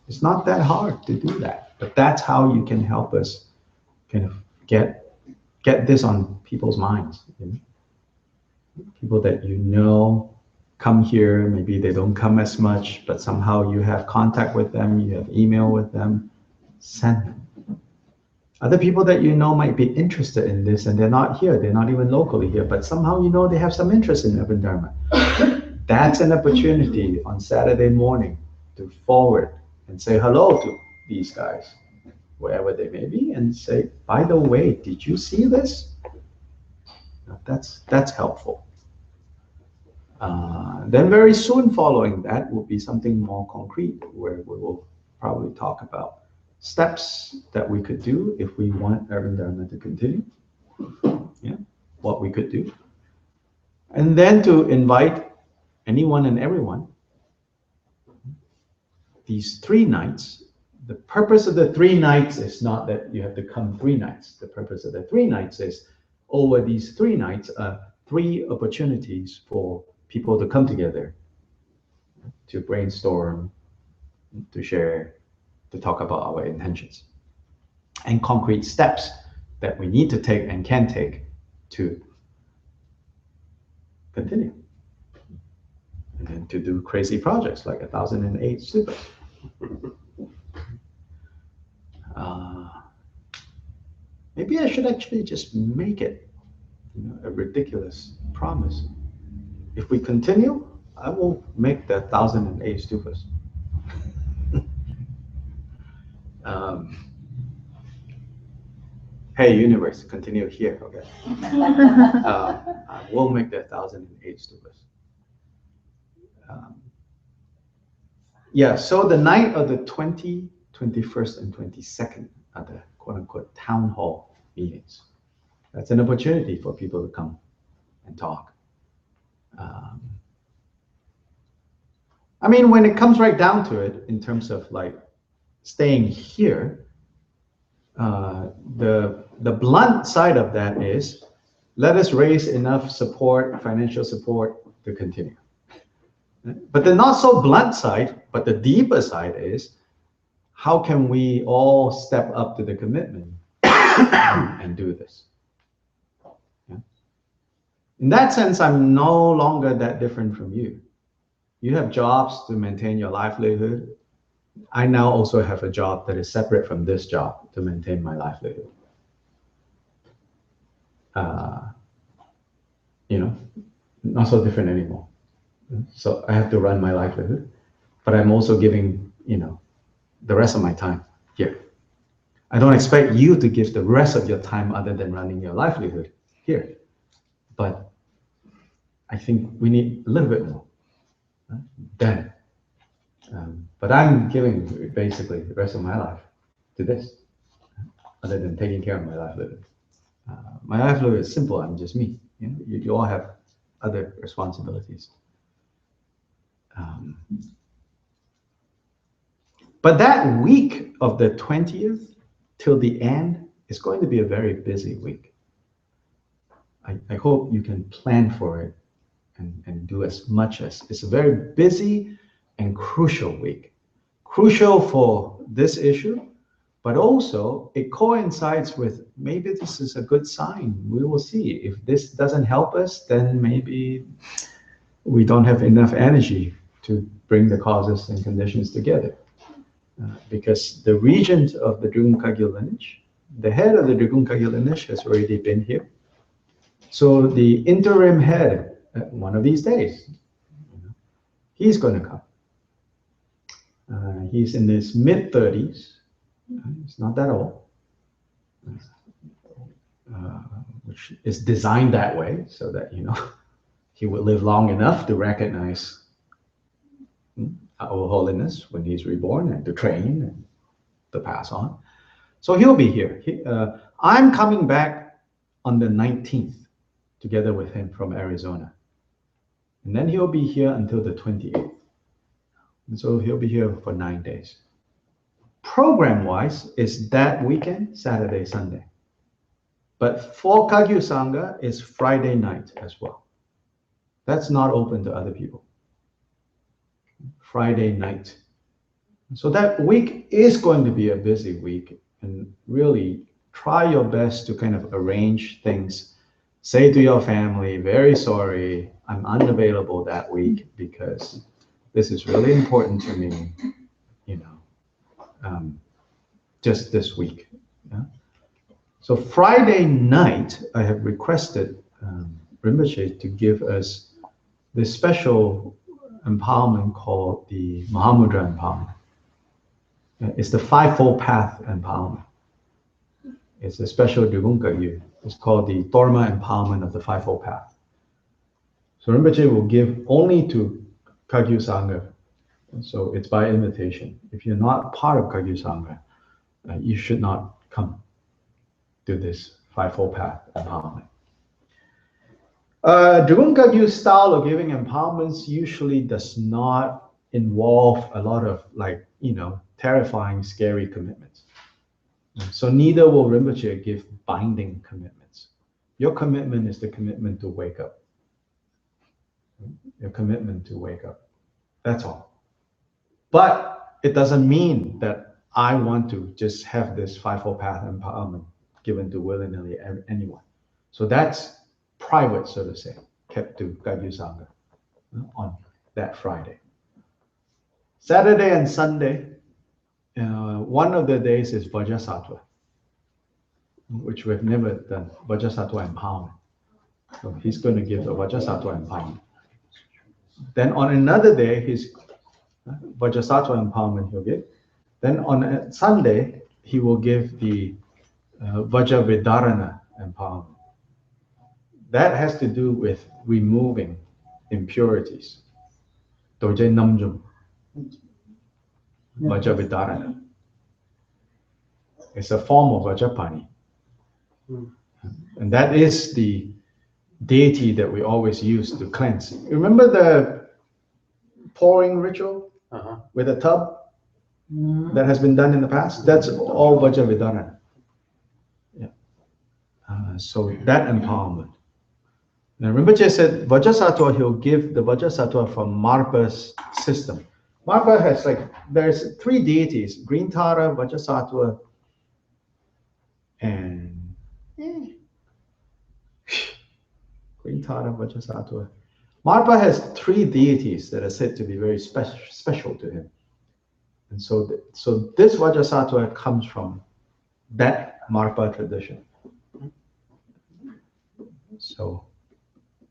It's not that hard to do that, but that's how you can help us kind of get this on people's minds. People that you know come here, maybe they don't come as much, but somehow you have contact with them, you have email with them, send them. Other people that you know might be interested in this and they're not here, they're not even locally here, but somehow you know they have some interest in urban Dharma. That's an opportunity on Saturday morning to forward and say hello to these guys, wherever they may be, and say, by the way, did you see this? That's helpful. Then very soon following that will be something more concrete, where we will probably talk about steps that we could do if we want Urban Dharma to continue. Yeah, what we could do. And then to invite anyone and everyone. These 3 nights, the purpose of the 3 nights is not that you have to come 3 nights. The purpose of the 3 nights is, over these 3 nights, 3 opportunities for people to come together, to brainstorm, to share, to talk about our intentions, and concrete steps that we need to take and can take to continue. And then to do crazy projects like 1008 Stupas. Maybe I should actually just make it, a ridiculous promise. If we continue, I will make the 1008 Stupas. Hey, universe, continue here, okay? I will make the 1008 Stupas. Yeah, so the night of the 20th, 21st, and 22nd are the quote-unquote town hall meetings. That's an opportunity for people to come and talk. I mean, when it comes right down to it, in terms of like staying here, the blunt side of that is, let us raise enough support, financial support, to continue. But the not so blunt side, but the deeper side is, how can we all step up to the commitment and do this? Yeah. In that sense, I'm no longer that different from you. You have jobs to maintain your livelihood. I now also have a job that is separate from this job to maintain my livelihood. Not so different anymore. So I have to run my livelihood, but I'm also giving, the rest of my time here. I don't expect you to give the rest of your time other than running your livelihood here. But I think we need a little bit more. Then. But I'm giving basically the rest of my life to this, other than taking care of my livelihood. My livelihood is simple. I'm just me. You all have other responsibilities. But that week of the 20th till the end is going to be a very busy week. I hope you can plan for it and do as much as. It's a very busy and crucial week. Crucial for this issue, but also it coincides with, maybe this is a good sign. We will see. If this doesn't help us, then maybe we don't have enough energy to bring the causes and conditions together. Because the regent of the Dewgong lineage, the head of the Dewgong lineage has already been here. So the interim head, one of these days, he's going to come. He's in his mid-30s. He's not that old, which is designed that way so that, he will live long enough to recognize our holiness when he's reborn, and to train and to pass on. So he'll be here. I'm coming back on the 19th together with him from Arizona. And then he'll be here until the 28th. And so he'll be here for 9 days. Program-wise, is that weekend, Saturday, Sunday. But for Kaygu Sangha, it's Friday night as well. That's not open to other people. Friday night. So that week is going to be a busy week, and really try your best to kind of arrange things. Say to your family, very sorry, I'm unavailable that week because this is really important to me, just this week. Yeah? So Friday night, I have requested Rinpoche to give us this special empowerment called the Mahamudra empowerment. It's the fivefold path empowerment. It's a special Dewgong Kaygu. It's called the Dharma empowerment of the fivefold path. So Rinpoche will give only to Kaygu Sangha. So it's by invitation. If you're not part of Kaygu Sangha, you should not come to this fivefold path empowerment. Dewgong Kagyu's style of giving empowerments usually does not involve a lot of terrifying, scary commitments. So neither will Rinpoche give binding commitments. Your commitment is the commitment to wake up. Your commitment to wake up. That's all. But it doesn't mean that I want to just have this fivefold path empowerment given to willy-nilly anyone. So that's private, so to say, kept to Kaygu Sangha on that Friday. Saturday and Sunday, one of the days is Vajrasattva, which we've never done, Vajrasattva empowerment. So he's going to give the Vajrasattva empowerment. Then on another day, his Vajrasattva empowerment he'll give. Then on a Sunday, he will give the Vajravidarana empowerment. That has to do with removing impurities. Doje Namjum. Vajravidarana. It's a form of Vajrapani. And that is the deity that we always use to cleanse. Remember the pouring ritual with a tub that has been done in the past? That's all Vajravidarana. Yeah. So that empowerment. Now Rinpoche said Vajrasattva, he'll give the Vajrasattva from Marpa's system. Marpa has there's three deities, Green Tara, Vajrasattva, and Green Tara, Vajrasattva. Marpa has three deities that are said to be very special to him. And so this Vajrasattva comes from that Marpa tradition. So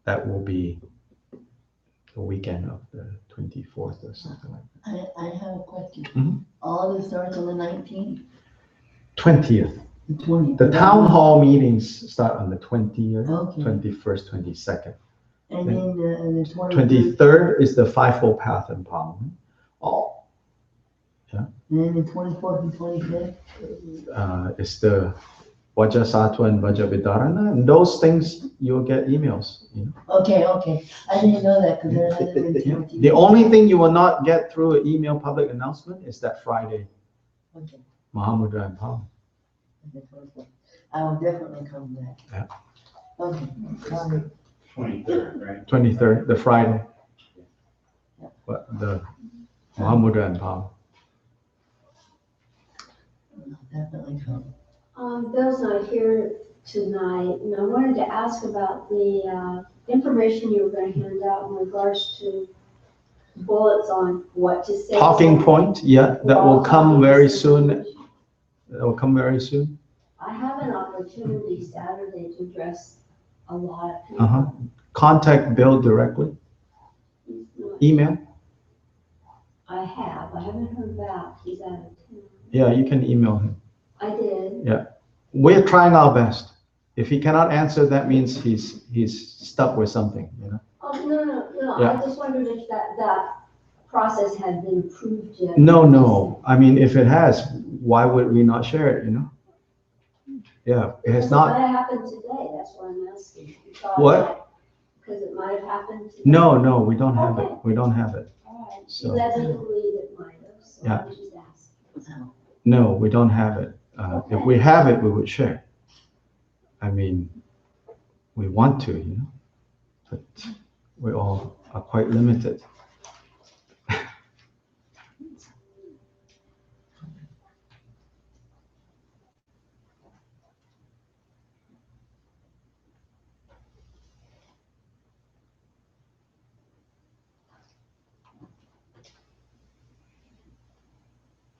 that will be the weekend of the 24th or something like that. I have a question. All this starts on the 19th? 20th. The 20th. The town hall meetings start on the 20th, Okay. 21st, 22nd. And then the 23rd is the fivefold path empowerment. And then the 24th and 25th? It's the Vajrasattva and Vajravidarana, and those things you'll get emails. Okay. I didn't know that because there hasn't been 20. The only thing you will not get through an email public announcement is that Friday Okay. Mahamudra empowerment. I will definitely come back. Yeah. Okay. Sorry. 23rd, right? 23rd, the Friday. But the Mahamudra empowerment. I'll definitely come. Bill's not here tonight, and I wanted to ask about the information you were going to hand out in regards to bullets on what to say. Talking point, yeah, that will come very soon. That will come very soon. I have an opportunity Saturday to address a lot of people. Contact Bill directly. Email. I haven't heard back. He's out of town. Yeah, you can email him. I did. Yeah, we're trying our best. If he cannot answer, that means he's stuck with something. Oh, no. Yeah. I just wondered if that process had been approved yet. No. I mean, if it has, why would we not share it? Yeah, it has Because not. It might have happened today. That's why I'm asking. What? Because it might have happened today. No, we don't have it. Okay. We don't have it. All right. So- Because I didn't believe it might have, so Yeah. I was just asking. No, we don't have it. If we have it, we would share. I mean, we want to, but we all are quite limited.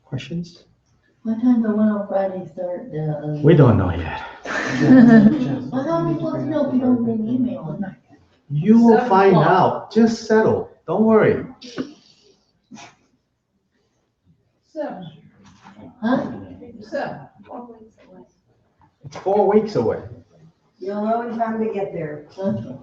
Questions? What time the one on Friday start? We don't know yet. Well, how are we supposed to know if we don't get an email? You will 7 find o'clock. out. Just settle. Don't worry. 7, Huh? 7. It's 4 weeks away. You'll know in time to get there. Okay.